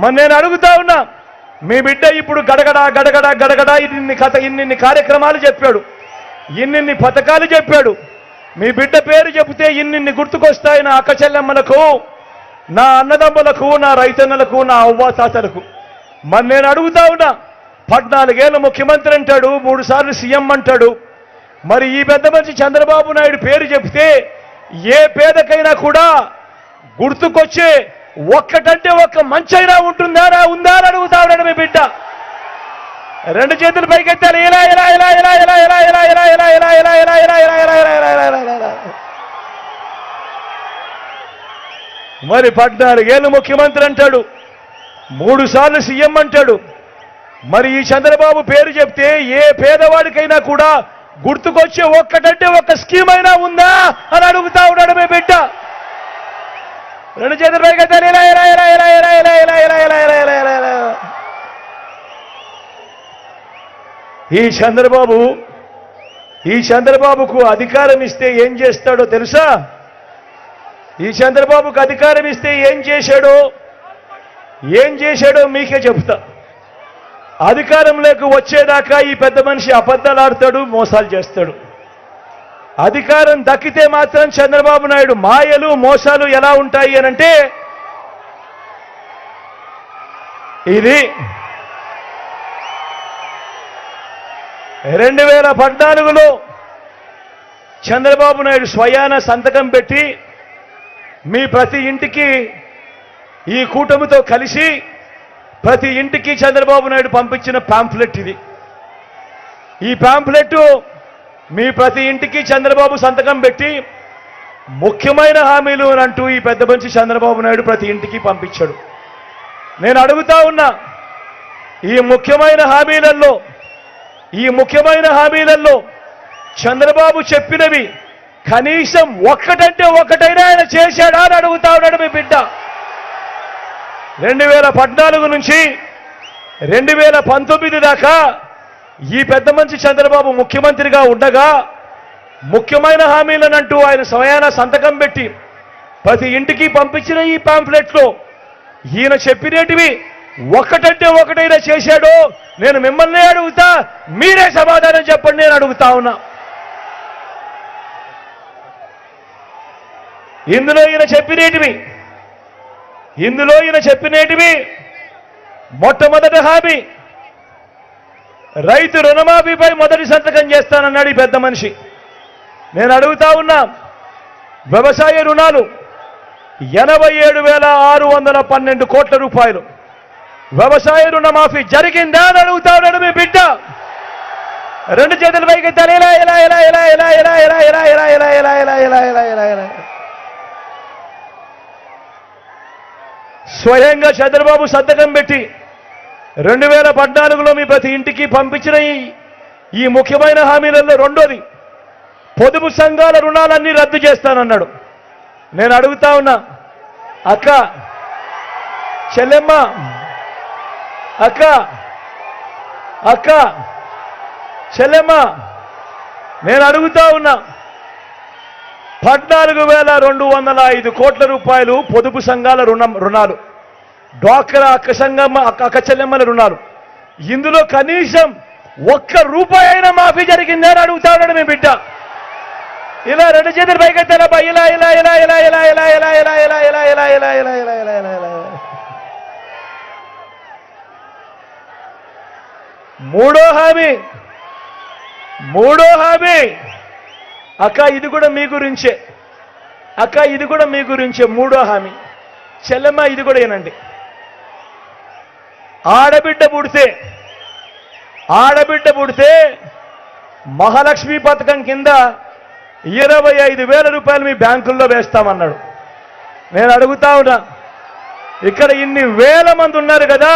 మరి నేను అడుగుతా ఉన్నా, మీ బిడ్డ ఇప్పుడు గడగడ ఇన్ని కార్యక్రమాలు చెప్పాడు, ఇన్ని పథకాలు చెప్పాడు. మీ బిడ్డ పేరు చెబితే ఇన్ని గుర్తుకొస్తాయి నా అక్క చెల్లెమ్మలకు, నా అన్నదమ్ములకు, నా రైతన్నలకు, నా అవ్వాతాతలకు. మరి నేను అడుగుతా ఉన్నా, 14 ఏళ్ళ ముఖ్యమంత్రి అంటాడు, 3 సార్లు సీఎం అంటాడు. మరి ఈ పెద్ద మనిషి చంద్రబాబు నాయుడు పేరు చెబితే ఏ పేదకైనా కూడా గుర్తుకొచ్చే ఒక్కటంటే ఒక్క మంచైనా ఉందా అని అడుగుతా ఉన్నాడు మీ బిడ్డ. 2 చేతులు పైకెత్తాలి. ఇలా మరి 14 ఏళ్ళు ముఖ్యమంత్రి అంటాడు, 3 సార్లు సీఎం అంటాడు. మరి ఈ చంద్రబాబు పేరు చెప్తే ఏ పేదవాడికైనా కూడా గుర్తుకొచ్చే ఒక్కటంటే ఒక్క స్కీమ్ అయినా ఉందా అని అడుగుతా ఉన్నాడు మీ బిడ్డ. 2 చేతులు పైకెత్తాలి. ఈ చంద్రబాబుకు అధికారం ఇస్తే ఏం చేస్తాడో తెలుసా? ఈ చంద్రబాబుకు అధికారం ఇస్తే ఏం చేశాడో మీకే చెబుతా. అధికారంలోకి వచ్చేదాకా ఈ పెద్ద మనిషి అబద్ధాలు ఆడతాడు, మోసాలు చేస్తాడు. అధికారం దక్కితే మాత్రం చంద్రబాబు నాయుడు మాయలు, మోసాలు ఎలా ఉంటాయి అనంటే, ఇది 2014లో చంద్రబాబు నాయుడు స్వయాన సంతకం పెట్టి మీ ప్రతి ఇంటికి ఈ కూటమితో కలిసి ప్రతి ఇంటికి చంద్రబాబు నాయుడు పంపించిన పాంఫ్లెట్ ఇది. ఈ పాంఫ్లెట్ మీ ప్రతి ఇంటికి చంద్రబాబు సంతకం పెట్టి ముఖ్యమైన హామీలు అంటూ ఈ పెద్ద మనిషి చంద్రబాబు నాయుడు ప్రతి ఇంటికి పంపించాడు. నేను అడుగుతా ఉన్నా, ఈ ముఖ్యమైన హామీలలో చంద్రబాబు చెప్పినవి కనీసం ఒక్కటంటే ఒక్కటైనా ఆయన చేశాడా అని అడుగుతా ఉన్నాడు మీ బిడ్డ. 2014 నుంచి 2019 దాకా ఈ పెద్ద మనిషి చంద్రబాబు ముఖ్యమంత్రిగా ఉండగా ముఖ్యమైన హామీలనంటూ ఆయన స్వయాన సంతకం పెట్టి ప్రతి ఇంటికి పంపించిన ఈ పాంఫ్లెట్లో ఈయన చెప్పినటివి ఒక్కటంటే ఒకటైనా చేశాడో నేను మిమ్మల్ని అడుగుతా, మీరే సమాధానం చెప్పండి నేను అడుగుతా ఉన్నా. ఇందులో ఈయన చెప్పినేటివి మొట్టమొదటి హామీ రైతు రుణమాఫీపై మొదటి సంతకం చేస్తానన్నాడు ఈ పెద్ద మనిషి. నేను అడుగుతా ఉన్నా, వ్యవసాయ రుణాలు 87,612 కోట్ల రూపాయలు వ్యవసాయ రుణమాఫీ జరిగిందా అని అడుగుతా ఉన్నాడు మీ బిడ్డ. 2 చేతుల పైకెత్తాలి. స్వయంగా చంద్రబాబు సంతకం పెట్టి 2014లో మీ ప్రతి ఇంటికి పంపించిన ఈ ముఖ్యమైన హామీలలో రెండోది పొదుపు సంఘాల రుణాలన్నీ రద్దు చేస్తానన్నాడు. నేను అడుగుతా ఉన్నా, అక్క చెల్లెమ్మ, అక్క చెల్లెమ్మ, నేను అడుగుతా ఉన్నా, 14,205 కోట్ల రూపాయలు పొదుపు సంఘాల రుణాలు డ్వాక్రా అక్క చెల్లెమ్మల రుణాలు, ఇందులో కనీసం ఒక్క రూపాయి అయినా మాఫీ జరిగిందని అడుగుతా ఉన్నాడు మీ బిడ్డ. ఇలా రెండు చేతులు పైకెత్తారా, ఇలా ఇలా ఇలా ఇలా ఇలా ఇలా ఇలా ఇలా ఇలా ఇలా ఇలా ఇలా ఇలా ఇలా ఇలా ఇలా ఇలా. మూడో హామీ అక్క, ఇది కూడా మీ గురించే. అక్క, ఇది కూడా మీ గురించే. మూడో హామీ చెల్లెమ్మ, ఇది కూడా ఏనండి. ఆడబిడ్డ పుడితే మహాలక్ష్మి పథకం కింద 25,000 రూపాయలు మీ బ్యాంకుల్లో వేస్తామన్నాడు. నేను అడుగుతా ఉన్నా, ఇక్కడ ఇన్ని వేల మంది ఉన్నారు కదా,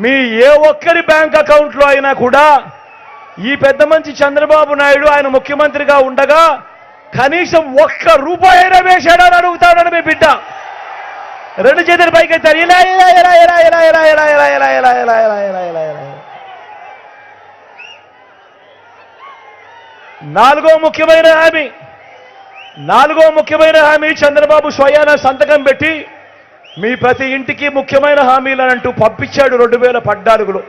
మీ ఏ ఒక్కరి బ్యాంక్ అకౌంట్లో అయినా కూడా ఈ పెద్ద మంచి చంద్రబాబు నాయుడు ఆయన ముఖ్యమంత్రిగా ఉండగా కనీసం ఒక్క రూపాయి అయినా వేశాడని అడుగుతా ఉన్నాడు మీ బిడ్డ. రెండు చేతులు పైకెత్తారు, ఇలా ఇలా ఇలా ఇలా ఇలా ఇలా ఇలా ఇలా ఇలా ఇలా ఇలా ఇలా ఇలా ఇలా ఇలా. నాలుగో ముఖ్యమైన హామీ చంద్రబాబు స్వయాన సంతకం పెట్టి మీ ప్రతి ఇంటికి ముఖ్యమైన హామీలనంటూ పంపించాడు 2014లో.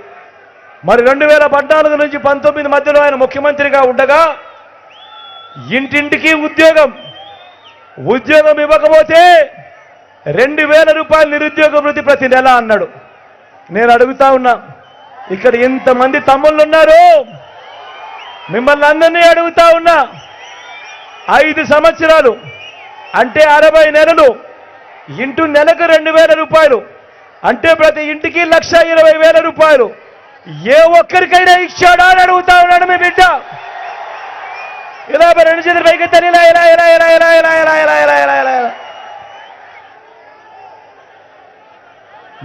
మరి 2014 నుంచి 19 మధ్యలో ఆయన ముఖ్యమంత్రిగా ఉండగా ఇంటింటికి ఉద్యోగం ఇవ్వకపోతే 2,000 రూపాయలు నిరుద్యోగ వృత్తి ప్రతి నెల అన్నాడు. నేను అడుగుతా ఉన్నా, ఇక్కడ ఇంతమంది తమ్ముళ్ళు ఉన్నారు, మిమ్మల్ని అందరినీ అడుగుతా ఉన్నా, 5 సంవత్సరాలు అంటే 60 నెలలు ఇంటూ నెలకు 2,000 రూపాయలు అంటే ప్రతి ఇంటికి 1,20,000 రూపాయలు ఏ ఒక్కరికైనా ఇచ్చాడా అని అడుగుతా ఉన్నాడు మీ బిడ్డ. ఇలా రెండు చేతులు పైకెత్తారు, ఇలా ఇలా ఇలా ఇలా ఇలా ఇలా ఇలా ఇలా ఇలా ఇలా ఇలా.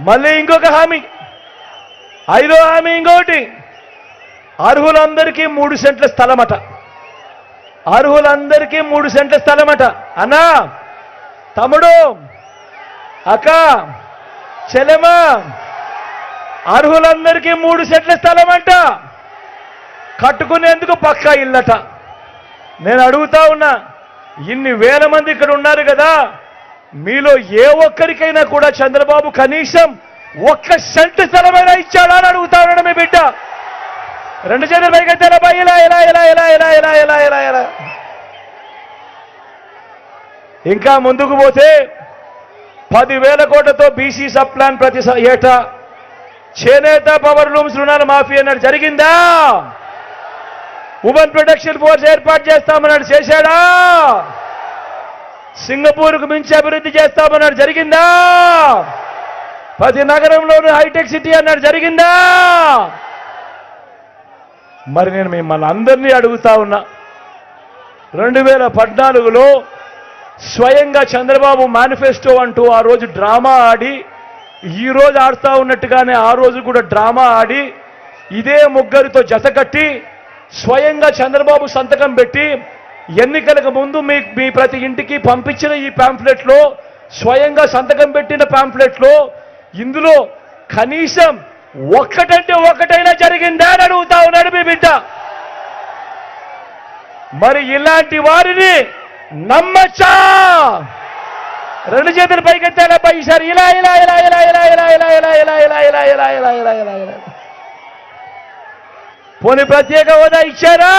మళ్ళీ ఇంకొక హామీ, 5వ హామీ ఇంకొకటి, అర్హులందరికీ 3 సెంట్ల స్థలమట. అర్హులందరికీ 3 సెంట్ల స్థలమట. అన్నా, తమ్ముడు, అక్క, చెల్లెమ్మ, అర్హులందరికీ 3 సెంట్ల స్థలం అంట, కట్టుకునేందుకు పక్కా ఇల్లట. నేను అడుగుతా ఉన్నా, ఇన్ని వేల మంది ఇక్కడ ఉన్నారు కదా, మీలో ఏ ఒక్కరికైనా కూడా చంద్రబాబు కనీసం 1 సెంట్ స్థలమైనా ఇచ్చాడా అని అడుగుతా ఉన్నాడు మీ బిడ్డ. రెండు చేతులు పైకెత్తారా, ఇలా ఇలా ఇలా ఇలా ఇలా ఇలా ఇలా ఇలా ఇలా. ఇంకా ముందుకు పోతే 10,000 కోట్లతో బీసీ సబ్ ప్లాన్ ప్రతి ఏటా, చేనేత పవర్ లూమ్స్ రుణాల మాఫీ అన్నాడు, జరిగిందా? ఉమెన్ ప్రొటెక్షన్ ఫోర్స్ ఏర్పాటు చేస్తామన్నాడు, చేశాడా? సింగపూర్కు మించి అభివృద్ధి చేస్తామన్నాడు, జరిగిందా? ప్రతి నగరంలోనూ హైటెక్ సిటీ అన్నాడు, జరిగిందా? మరి నేను మిమ్మల్ని అందరినీ అడుగుతా ఉన్నా, 2014లో స్వయంగా చంద్రబాబు మేనిఫెస్టో అంటూ ఆ రోజు డ్రామా ఆడి, ఈ రోజు ఆడుతూ ఉన్నట్టుగానే ఆ రోజు కూడా డ్రామా ఆడి, ఇదే ముగ్గురితో జతకట్టి స్వయంగా చంద్రబాబు సంతకం పెట్టి ఎన్నికలకు ముందు మీ ప్రతి ఇంటికి పంపించిన ఈ పాంఫ్లెట్లో, స్వయంగా సంతకం పెట్టిన పాంఫ్లెట్లో, ఇందులో కనీసం ఒక్కటంటే ఒకటైనా జరిగిందా అని అడుగుతా ఉన్నాడు మీ బిడ్డ. మరి ఇలాంటి వారిని నమ్మచ్చా? రెండు చేతులు పైకెత్తాడా ఈసారి, ఇలా ఇలా ఇలా ఇలా ఇలా ఇలా ఇలా ఇలా ఇలా ఇలా ఇలా ఇలా ఇలా ఇలా ఇలా ఇలా. పోనీ ప్రత్యేక హోదా ఇచ్చారా?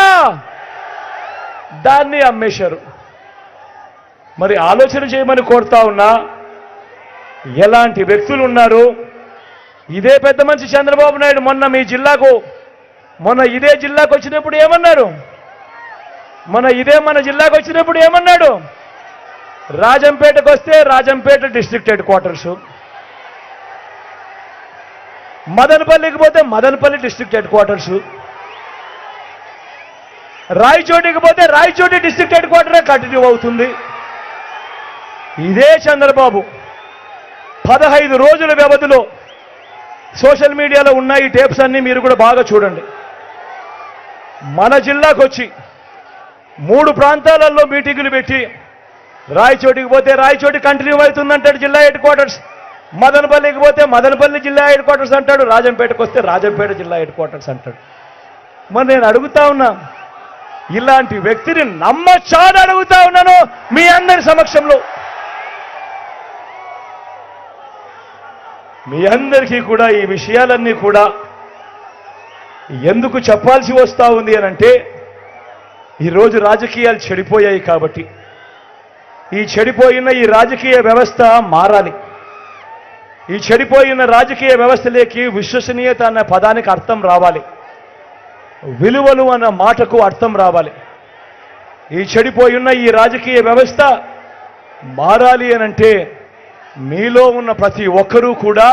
దాన్ని అమ్మేశారు. మరి ఆలోచన చేయమని కోరుతా ఉన్నా, ఎలాంటి వ్యక్తులు ఉన్నారు? ఇదే పెద్ద మనిషి చంద్రబాబు నాయుడు మొన్న ఇదే జిల్లాకు వచ్చినప్పుడు ఏమన్నారు? మన జిల్లాకు వచ్చినప్పుడు ఏమన్నాడు? రాజంపేటకు వస్తే రాజంపేట డిస్ట్రిక్ట్ హెడ్ క్వార్టర్స్, మదనపల్లికి పోతే మదనపల్లి డిస్ట్రిక్ట్ హెడ్ క్వార్టర్స్, రాయచోటికి పోతే Rayachoti district head quarter continue అవుతుంది. ఇదే చంద్రబాబు 15 రోజుల వ్యవధిలో సోషల్ మీడియాలో ఉన్న ఈ టేప్స్ అన్ని మీరు కూడా బాగా చూడండి. మన జిల్లాకు వచ్చి 3 ప్రాంతాలలో మీటింగులు పెట్టి, రాయచోటికి పోతే రాయచోటి కంటిన్యూ అవుతుందంటాడు జిల్లా హెడ్ క్వార్టర్స్, మదనపల్లికి పోతే మదనపల్లి జిల్లా హెడ్ క్వార్టర్స్ అంటాడు, రాజంపేటకు వస్తే రాజంపేట జిల్లా హెడ్ క్వార్టర్స్ అంటాడు. మరి నేను అడుగుతా ఉన్నా, ఇలాంటి వ్యక్తిని నమ్మచ్చా అని అడుగుతా ఉన్నాను మీ అందరి సమక్షంలో. మీ అందరికీ కూడా ఈ విషయాలన్నీ కూడా ఎందుకు చెప్పాల్సి వస్తూ ఉంది అనంటే ఈరోజు రాజకీయాలు చెడిపోయాయి కాబట్టి ఈ చెడిపోయిన ఈ రాజకీయ వ్యవస్థ మారాలి. ఈ చెడిపోయిన రాజకీయ వ్యవస్థలోకి విశ్వసనీయత అన్న పదానికి అర్థం రావాలి, విలువలు అన్న మాటకు అర్థం రావాలి. ఈ చెడిపోయిన ఈ రాజకీయ వ్యవస్థ మారాలి అనంటే మీలో ఉన్న ప్రతి ఒక్కరూ కూడా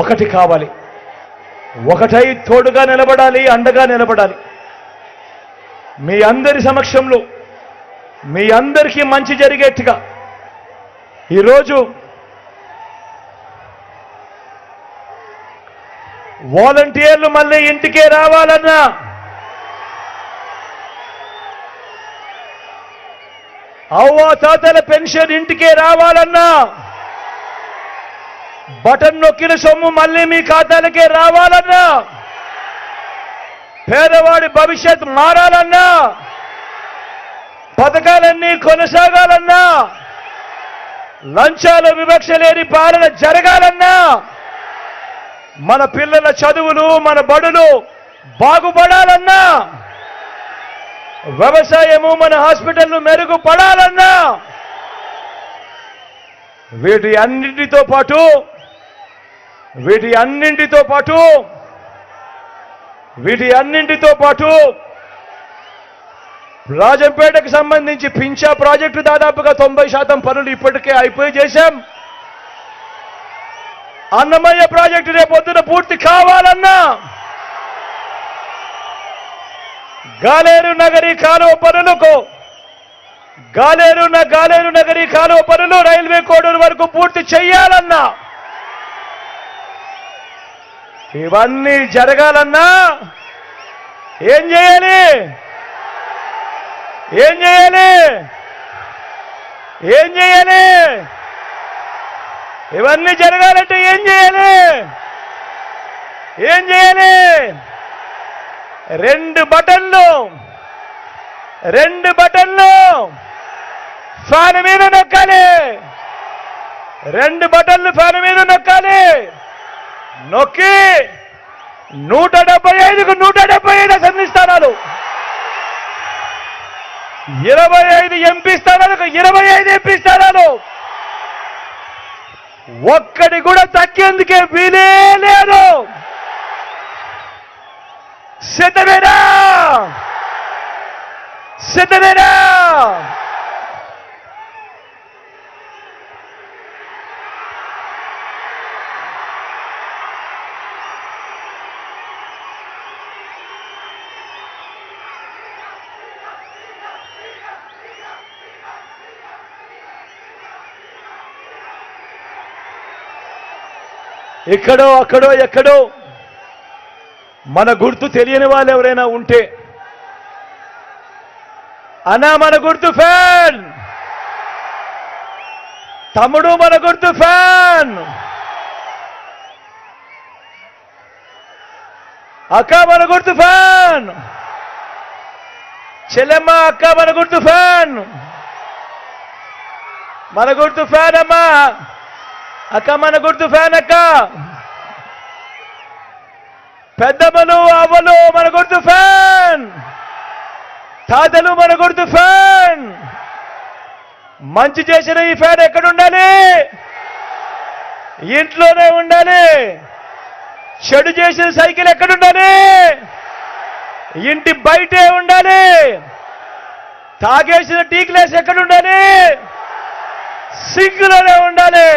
ఒకటి కావాలి, ఒకటై తోడుగా నిలబడాలి, అండగా నిలబడాలి. మీ అందరి సమక్షంలో మీ అందరికీ మంచి జరిగేట్టుగా ఈరోజు వాలంటీర్లు మళ్ళీ ఇంటికే రావాలన్నా, అవ్వా తాతల పెన్షన్ ఇంటికే రావాలన్నా, బటన్ నొక్కిన సొమ్ము మళ్ళీ మీ ఖాతాలకే రావాలన్నా, పేదవాడి భవిష్యత్ మారాలన్నా, పథకాలన్నీ కొనసాగాలన్నా, లంచాల వివక్ష లేని పాలన జరగాలన్నా, మన పిల్లల చదువులు మన బడులు బాగుపడాలన్నా, వ్యవసాయము మన హాస్పిటల్ను మెరుగుపడాలన్నా, వీటి అన్నింటితో పాటు రాజంపేటకు సంబంధించి పింఛా ప్రాజెక్టు దాదాపుగా 90% పనులు ఇప్పటికే అయిపోయి చేశాం. అన్నమయ్య ప్రాజెక్టు రేపొద్దున పూర్తి కావాలన్నా, గాలేరు నగరీ కాలువ పనులు రైల్వే కోడూరు వరకు పూర్తి చెయ్యాలన్నా, ఇవన్నీ జరగాలన్నా ఏం చేయాలి? ఇవన్నీ జరగాలంటే ఏం చేయాలి? రెండు బటన్లు ఫ్యాన్ మీద నొక్కాలి. రెండు బటన్లు ఫ్యాన్ మీద నొక్కాలి. నొక్కి 175కు 175 అసెంబ్లీ స్థానాలు, 25 ఎంపీ స్థానాలకు 25 ఎంపీ స్థానాలు, ఒక్కడి కూడా తగ్గేందుకే వీలే లేదు. సిద్ధమేనా? ఇక్కడో అక్కడో ఎక్కడో మన గుర్తు తెలియని వాళ్ళు ఎవరైనా ఉంటే, అన్నా మన గుర్తు ఫ్యాన్, తమ్ముడు మన గుర్తు ఫ్యాన్, అక్క మన గుర్తు ఫ్యాన్, చెల్లెమ్మ అక్క మన గుర్తు ఫ్యాన్, అమ్మా అక్క మన గుర్తు ఫ్యాన్, అక్క పెద్దమ్మలు అవ్వలు మన గుర్తు ఫ్యాన్, తాతలు మన గుర్తు ఫ్యాన్. మంచి చేసిన ఈ ఫ్యాన్ ఎక్కడుండాలి? ఇంట్లోనే ఉండాలి. చెడు చేసిన సైకిల్ ఎక్కడుండాలి? ఇంటి బయటే ఉండాలి. తాగేసిన టీ గ్లాస్ ఎక్కడుండాలి? సింక్లోనే ఉండాలి.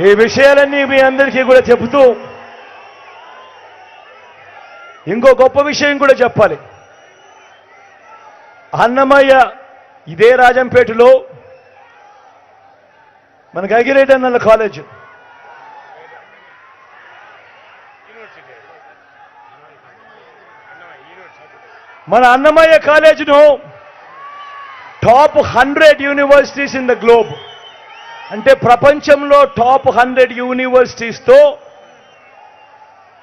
ఈ విషయాలన్నీ మీ అందరికీ కూడా చెబుతూ ఇంకో గొప్ప విషయం కూడా చెప్పాలి. అన్నమయ్య ఇదే రాజంపేటలో మనకు అగిరేటన్నల కాలేజ్, మన అన్నమయ్య కాలేజీను top 100 universities in the globe, అంటే ప్రపంచంలో టాప్ 100 యూనివర్సిటీస్తో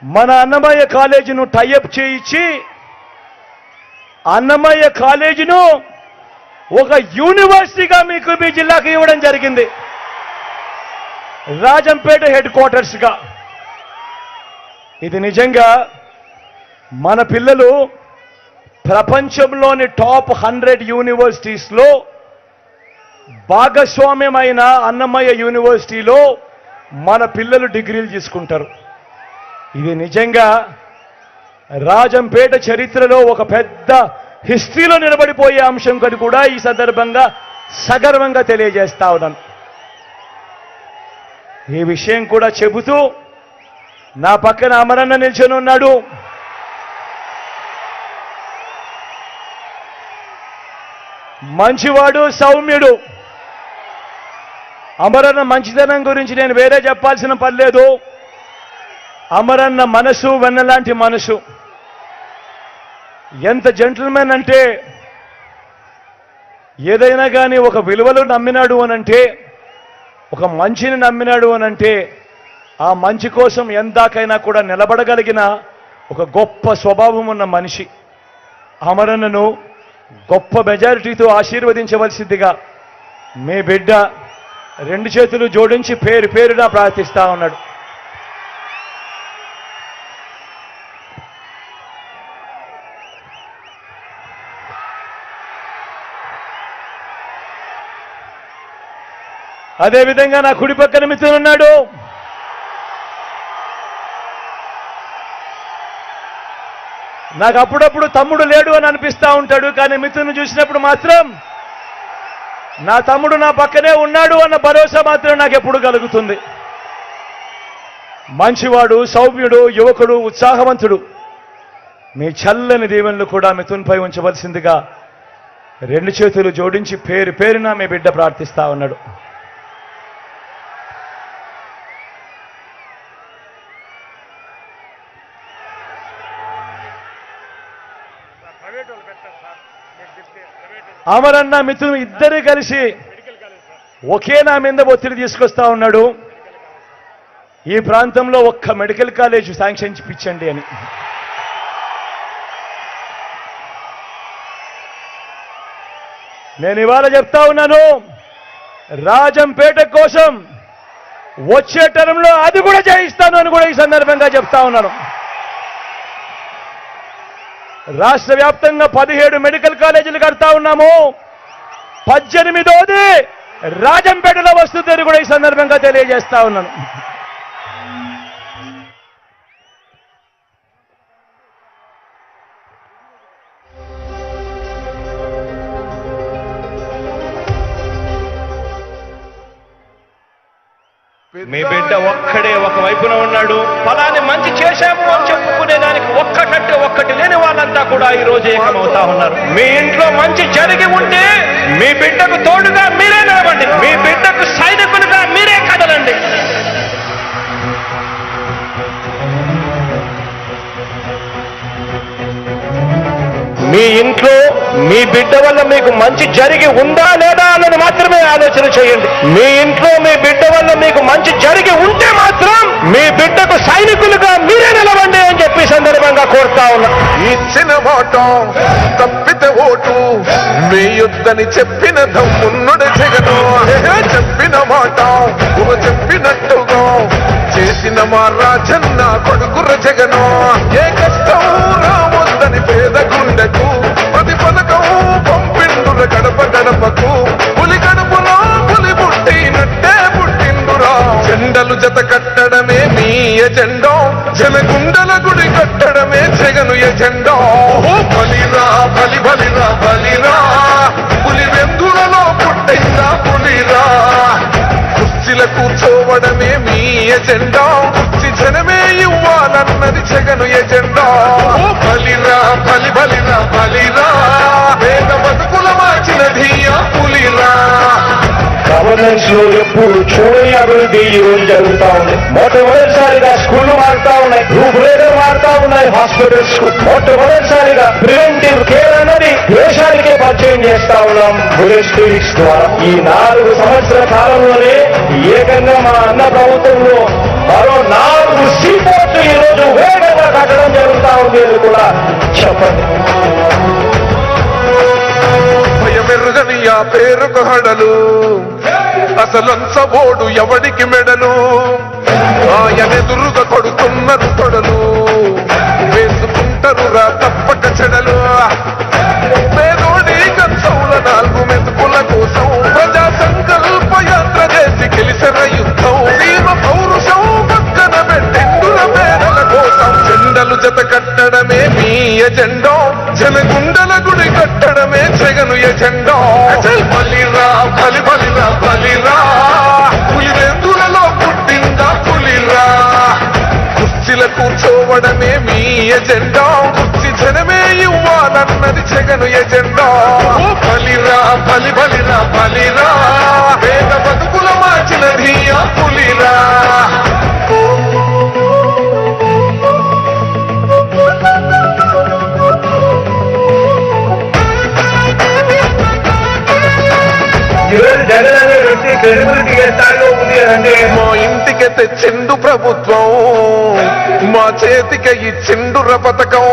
మన అన్నమయ్య కాలేజీను టైఅప్ చేయించి అన్నమయ్య కాలేజీను ఒక యూనివర్సిటీగా మీకు మీ జిల్లాకు ఇవ్వడం జరిగింది. రాజంపేట హెడ్ క్వార్టర్స్గా. ఇది నిజంగా మన పిల్లలు ప్రపంచంలోని టాప్ 100 యూనివర్సిటీస్లో భాగస్వామ్యమైన అన్నమయ్య యూనివర్సిటీలో మన పిల్లలు డిగ్రీలు తీసుకుంటారు. ఇది నిజంగా రాజంపేట చరిత్రలో ఒక పెద్ద హిస్టరీలో నిలబడిపోయే అంశం కని కూడా ఈ సందర్భంగా సగర్వంగా తెలియజేస్తా ఉన్నాను. ఈ విషయం కూడా చెబుతూ నా పక్కన అమరన్న నిల్చొని ఉన్నాడు. మంచివాడు, సౌమ్యుడు. అమరన్న మంచితనం గురించి నేను వేరే చెప్పాల్సిన పని లేదు. అమరన్న మనసు వెన్నలాంటి మనసు. ఎంత జెంటిల్మెన్ అంటే ఏదైనా కానీ ఒక విలువలు నమ్మినాడు అనంటే, ఒక మంచిని నమ్మినాడు అనంటే ఆ మంచి కోసం ఎందాకైనా కూడా నిలబడగలిగిన ఒక గొప్ప స్వభావం ఉన్న మనిషి. అమరన్నను గొప్ప మెజారిటీతో ఆశీర్వదించవలసిందిగా మీ బిడ్డ 2 చేతులు జోడించి పేరు పేరున ప్రార్థిస్తా ఉన్నాడు. అదేవిధంగా నా కుడి పక్కన మిత్రుడు ఉన్నాడు. నాకు అప్పుడప్పుడు తమ్ముడు లేడు అని అనిపిస్తూ ఉంటాడు, కానీ మిత్రుని చూసినప్పుడు మాత్రం నా తమ్ముడు నా పక్కనే ఉన్నాడు అన్న భరోసా మాత్రం నాకు ఎప్పుడు కలుగుతుంది. మంచివాడు, సౌమ్యుడు, యువకుడు, ఉత్సాహవంతుడు. మీ చల్లని దీవెనలు కూడా మిథున్పై ఉంచవలసిందిగా 2 చేతులు జోడించి పేరు పేరున మీ బిడ్డ ప్రార్థిస్తా ఉన్నాడు. అమరన్న మిథున్ ఇద్దరు కలిసి ఒకే నా మీద ఒత్తిడి తీసుకొస్తా ఉన్నాడు. ఈ ప్రాంతంలో ఒక్క మెడికల్ కాలేజ్ శాంక్షన్ ఇప్పించండి అని. నేను ఇవాళ చెప్తా ఉన్నాను, రాజంపేట కోసం వచ్చే టర్మ్లో అది కూడా చేయిస్తాను అని కూడా ఈ సందర్భంగా చెప్తా ఉన్నాను. రాష్ట్ర వ్యాప్తంగా 17 మెడికల్ కాలేజీలు కడతా ఉన్నాము. 18వ రాజంపేటలో వస్తుందని కూడా ఈ సందర్భంగా తెలియజేస్తా ఉన్నాను. మీ బిడ్డ ఒక్కడే ఒక వైపున ఉన్నాడు. ఫలాన్ని మంచి చేశాము అని చెప్పుకునే దానికి ఒక్కటంటే ఒక్కటి లేని వాళ్ళంతా కూడా ఈ రోజు ఏకమవుతా ఉన్నారు. మీ ఇంట్లో మంచి జరిగి ఉంటే మీ బిడ్డకు తోడుగా మీరే నిలబండి. మీ బిడ్డకు సైనికులుగా మీరే కదలండి. మీ ఇంట్లో మీ బిడ్డ వల్ల మీకు మంచి జరిగి ఉందా లేదా అన్నది మాత్రమే ఆలోచన చేయండి. మీ ఇంట్లో మీ బిడ్డ వల్ల మీకు మంచి జరిగి ఉంటే మాత్రం మీ బిడ్డకు సైనికులుగా మీరే నిలవండి అని చెప్పి సందర్భంగా కోరుతా ఉన్నా. ఇచ్చిన మాట తప్పితే ఓటు మీ యుద్ధని చెప్పిన దమ్మున్నుడు జగను. చెప్పిన మాట చెప్పినట్టుగా చేసిన మా రాజన్న కొడుకుర జగను. ఏ కష్టం రావద్దని పేద గుండెకు ప్రతి పథకం పంపిండుర గడప గడపకు. పులి గడపలో పులి పుట్టినట్టే పుట్టిండురా. జెండలు జత కట్టడమే మీ ఎజెండా, జనగుండల గుడి కట్టడమే జగను ఎజెండా. బలిరా బలి బలిరా బలిరా, పులి వెందులలో పుట్టిందా పులిరా. కుర్చీల కూర్చోవడమే మీ ఎజెండా, కుర్చీ జనమే ఇవ్వాలన్నది జగను ఎజెండా. బలిరా బలి బలిరా బలిరా, వేద బతుకుల మార్చినది ఆ పులిరా. గవర్నెన్స్ లో ఎప్పుడు చూడని అభివృద్ధి ఈ రోజు జరుగుతా ఉంది. మొట్టమొదటిసారిగా స్కూళ్లు మారుతా ఉన్నాయి, రూపురేఖలు మారుతా ఉన్నాయి. హాస్పిటల్స్ మొట్టమొదటిసారిగా ప్రివెంటివ్ కేర్ అన్నది దేశానికే పరిచయం చేస్తా ఉన్నాం బుల్లెట్ క్లినిక్స్ ద్వారా. ఈ 4 సంవత్సరాల కాలంలోనే ఏకంగా మా అన్న ప్రభుత్వంలో మరో 4 సీపోర్ట్లు ఈ రోజు కట్టడం జరుగుతా ఉంది అని కూడా చెప్పండి. భయమెరుగని ఆ పేరుకు హడలు, అసలంచబోడు ఎవడికి మెడలు, ఆయనెదురుగా కొడుతున్నారు తొడలు, వేసుకుంటారు రా తప్పక చెడలు. పేదోడి కంచౌల 4 మెతుకుల కోసం ప్రజా సంకల్ప యాత్ర చేసి గెలిసిన యుద్ధం, సీమ పౌరుషం పక్కన పెట్టెండుల పేదల కోసం. జెండలు జత కట్టడమే మీ ఎజెండా, జనగుండల గుడి కట్టడమే జగను ఎజెండా. బలిరా బలి బలిరా బలిరా, పులివెందులలో పుట్టిందా పులిరా. కుర్చీల కూర్చోవడమే మీ ఎజెండా, కుర్చీ జనమే ఇవ్వాలన్నది జగను ఎజెండా. బలిరా బలి బలిరా బలిరా, పేద బతుకుల మార్చినది ఆ పులిరా. జగన్ అనే వ్యక్తి క్రెడిబిలిటీ ఏ స్థాయిలో ఉంది అంటే, మా ఇంటికి తెచ్చిండు ప్రభుత్వం, మా చేతికి ఇచ్చిండుర పథకం,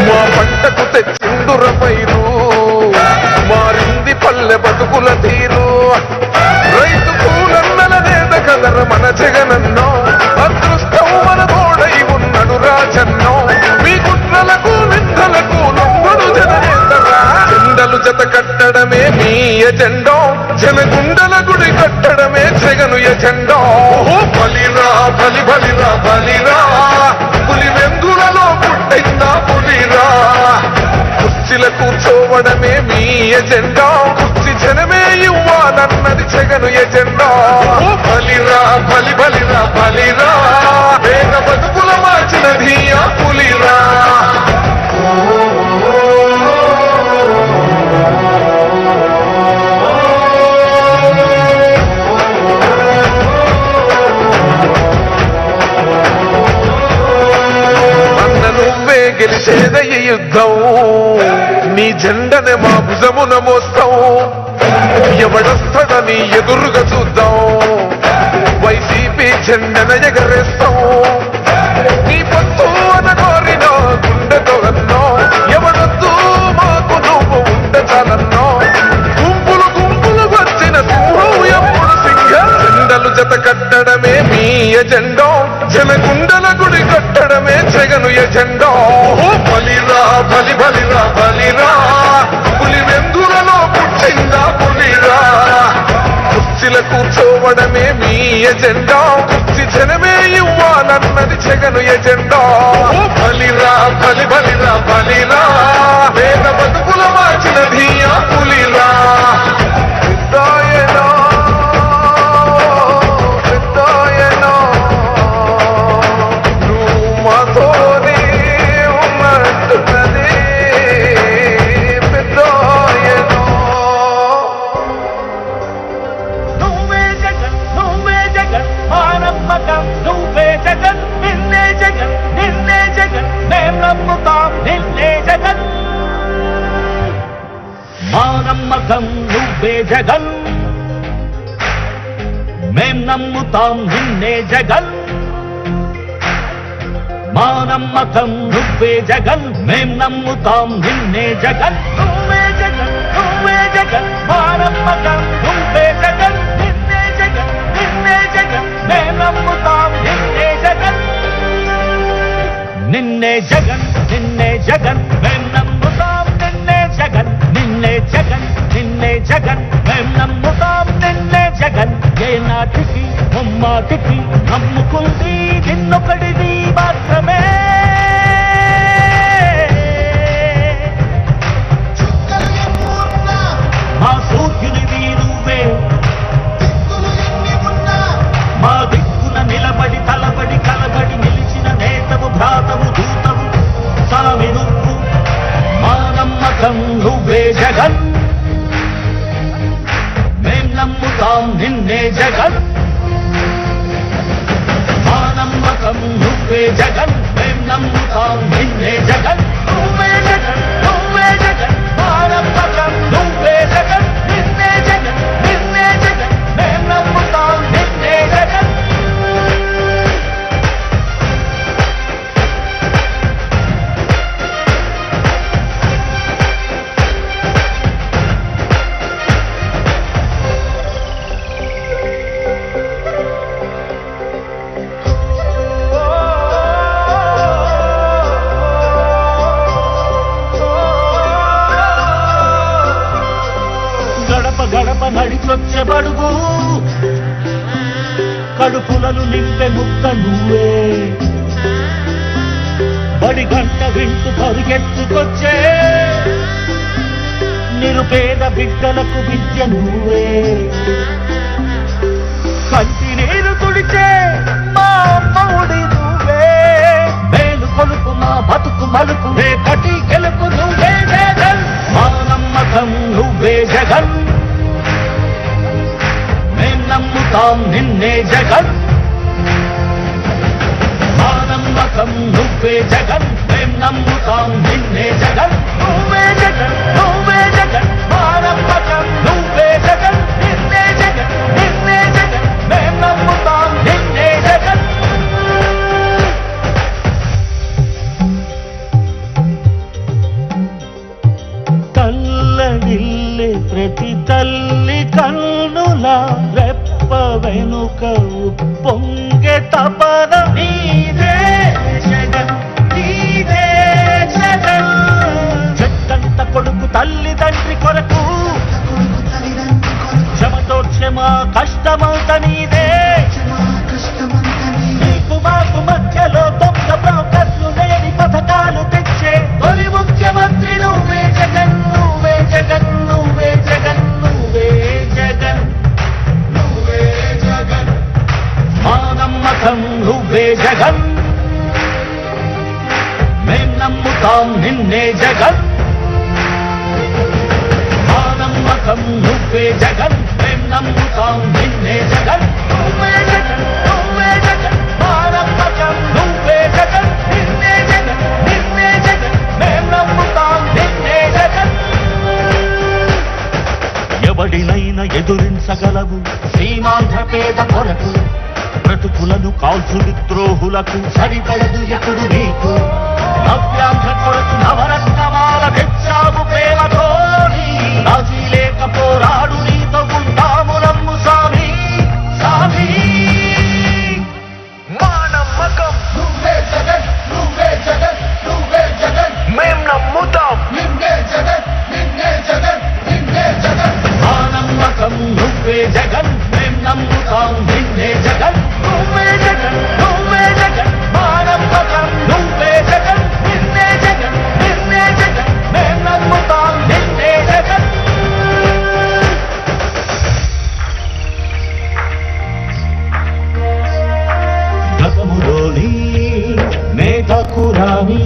మా పంటకు తెచ్చిండుర పైరు, మారింది పల్లె బతుకుల తీరు. రైతు కూలన్నల నేత కదర మన జగనన్నో, అదృష్టం మన తోడై ఉన్నడు రాజన్నో. మీ కుట్రలకు నిందలకు లొంగడు జననేతరా. జెండలు జత కట్టడమే మీ ఎజెండా, జనగుండల గుడి కట్టడమే జగను ఎజెండా. బలిరా బలి బలిరా బలిరా, పులివెందులలో పుట్టిందా పులిరా. కుర్చీల కూర్చోవడమే మీ ఎజెండా, కుర్చీ జనమే ఇవ్వాలన్నది జగను ఎజెండా. బలిరా బలి బలిరా బలిరా, పేద బతుకుల మార్చినది ఆ పులిరా. గెలిచేద ఈ యుద్ధం, నీ జెండనే మా భుజమున మోస్తాం. ఎవడొస్తాడని ఎదురుగా చూద్దాం, వైసీపీ జెండన ఎగరేస్తాం. నీ పొత్తు అన కోరిన గుండెతో అన్నో, ఎవడొద్దు మాకు నువ్వు ఉండ చాలన్నో. గుంపులు గుంపులు వచ్చిన సింహం ఎప్పుడు సింహం. జెండలు జత కట్టడమే మీ ఎజెండా, జనగుండల గుడి కట్టడమే జగను ఎజెండా. బలిరా బలి బలిరా బలిరా, పులివెందులలో పుట్టిందా పులిరా. కుర్చీల కూర్చోవడమే మీ ఎజెండా, కుర్చీ జనమే ఇవ్వాలన్నది జగను ఎజెండా. బలిరా బలి బలిరా బలిరా, పేద బతుకుల మార్చినది ఆ పులిరా. పెద్దాయనా పెద్దాయనా, నువ్వు మాతోనే ఉన్నట్టున్నది పెద్దాయనా. నువ్వే జగన్ నువ్వే జగన్, మా నమ్మకం నువ్వే జగన్. నిన్నే జగన్ నిన్నే జగన్, మేం నమ్ముతాం నిన్నే జగన్. మా నమ్మకం నువ్వే జగన్, మేం నమ్ముతాం నిన్నే జగన్. మా నమ్మకం నువ్వే జగన్, మేం నమ్ముతాం నిన్నే జగన్. నువ్వే జగన్ నువ్వే జగన్, మా నమ్మకం నువ్వే జగన్. నిన్నే జగన్ నిన్నే జగన్, మేం నమ్ముతాం నిన్నే జగన్. నిన్నే జగన్ నిన్నే జగన్, మేం నమ్ముతాం నిన్నే జగన్. నిన్నే జగన్ నిన్నే జగన్, మేం నమ్ముతాం నిన్నే జగన్. ఏ నాటికి ముమ్మాటికి నమ్ముకుంది నిన్నొకడిది మాత్రమే. మా సూర్యునివి నువ్వే, మా దిక్కున నిలబడి తలబడి కలబడి నిలిచిన నేతవు భ్రాతవు దూతవు సామి నువ్వు. మా నమ్మకం నువ్వే జగన్, మేం నమ్ముతాం నిన్నే జగన్. మా నమ్మకం నువ్వే జగన్, మేం నమ్ముతాం నిన్నే జగన్. నువ్వే జగన్ నువ్వే జగన్, మా నమ్మకం నువ్వే జగన్. నిన్నే జగన్ నిన్నే జగన్, మేం నమ్ముతాం నిన్నే జగన్. తీసుకొచ్చే బడుగు కడుపులను నింపే ముక్క నువ్వే బడి గంట వింటూ పరిగెత్తుకొచ్చే నిరుపేద బిడ్డలకు విద్య నువ్వే కంటి నీరు తుడిచే మా అమ్మఒడి నువ్వే మేలు కొలుపు మా బతుకు మలుపు రేపటి గెలుపు నువ్వే జగన్ మా నమ్మకం నువ్వే జగన్ మేం నమ్ముతాం నిన్నే జగన్ మా నమ్మకం నువ్వే జగన్ మేం నమ్ముతాం నిన్నే జగన్ నువ్వే జగన్ నువ్వే జగన్ మా నమ్మకం నువ్వే జగన్ నిన్నే జగన్ నిన్నే జగన్ మేం నమ్ముతాం నిన్నే జగన్ తల్లడిల్లే ప్రతి తల్లి కన్నుల రెప్ప వెనుక పొంగే తపన నీదే జగన్ నీదే జగన్ చెట్టంత కొడుకు తల్లి తండ్రి కొరకు క్షమతోర్చే మా కష్టమంత నీదే నీకు మాకు మధ్యలో దొంగ బ్రోకర్లు లేని పథకాలు తెచ్చే తొలి ముఖ్యమంత్రి నువ్వే జగన్ నువ్వే జగన్ నువ్వే జగన్ నువ్వే జగన్ నువ్వే జగన్ మా నమ్మకం నువ్వే జగన్ మేం నమ్ముతాం నిన్నే జగన్ మా నమ్మకం నువ్వే జగన్ మేం నమ్ముతాం నిన్నే జగన్ నువ్వే జగన్ నువ్వే జగన్ మా నమ్మకం నువ్వే జగన్ నిన్నే జగన్ నిన్నే జగన్ మేం నమ్ముతాం నిన్నే జగన్ ఎవడినైనా ఎదురించగలవు సీమాంధ్ర పేద కొరకు బ్రతుకులను కాల్చుడి ద్రోహులకు సరిపడదు ఎప్పుడు నీకు నవ్యాంధ్ర కొరకు నవరత్నమాల తెచ్చావు ప్రేమతో రాజీ లేక పోరాడు నీతో ఉంటాము నమ్ము స్వామి స్వామి మా నమ్మకం నువ్వే జగన్ నువ్వే జగన్ నువ్వే జగన్ మేం నమ్ముతాం నిన్నే జగన్ నిన్నే జగన్ నిన్నే జగన్ మా నమ్మకం నువ్వే జగన్ మేం నమ్ముతాం నిన్నే జగన్ నువ్వే జగన్ నువ్వే జగన్ మా నమ్మకం నువ్వే జగన్ నిన్నే జగన్ నిన్నే జగన్ మేం నమ్ముతాం నిన్నే జగన్ గతములోని మేధకురాని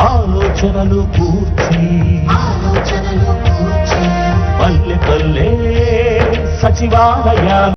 ఆలోచనలు కూర్చి పల్లె పల్లె సచివాలయాలు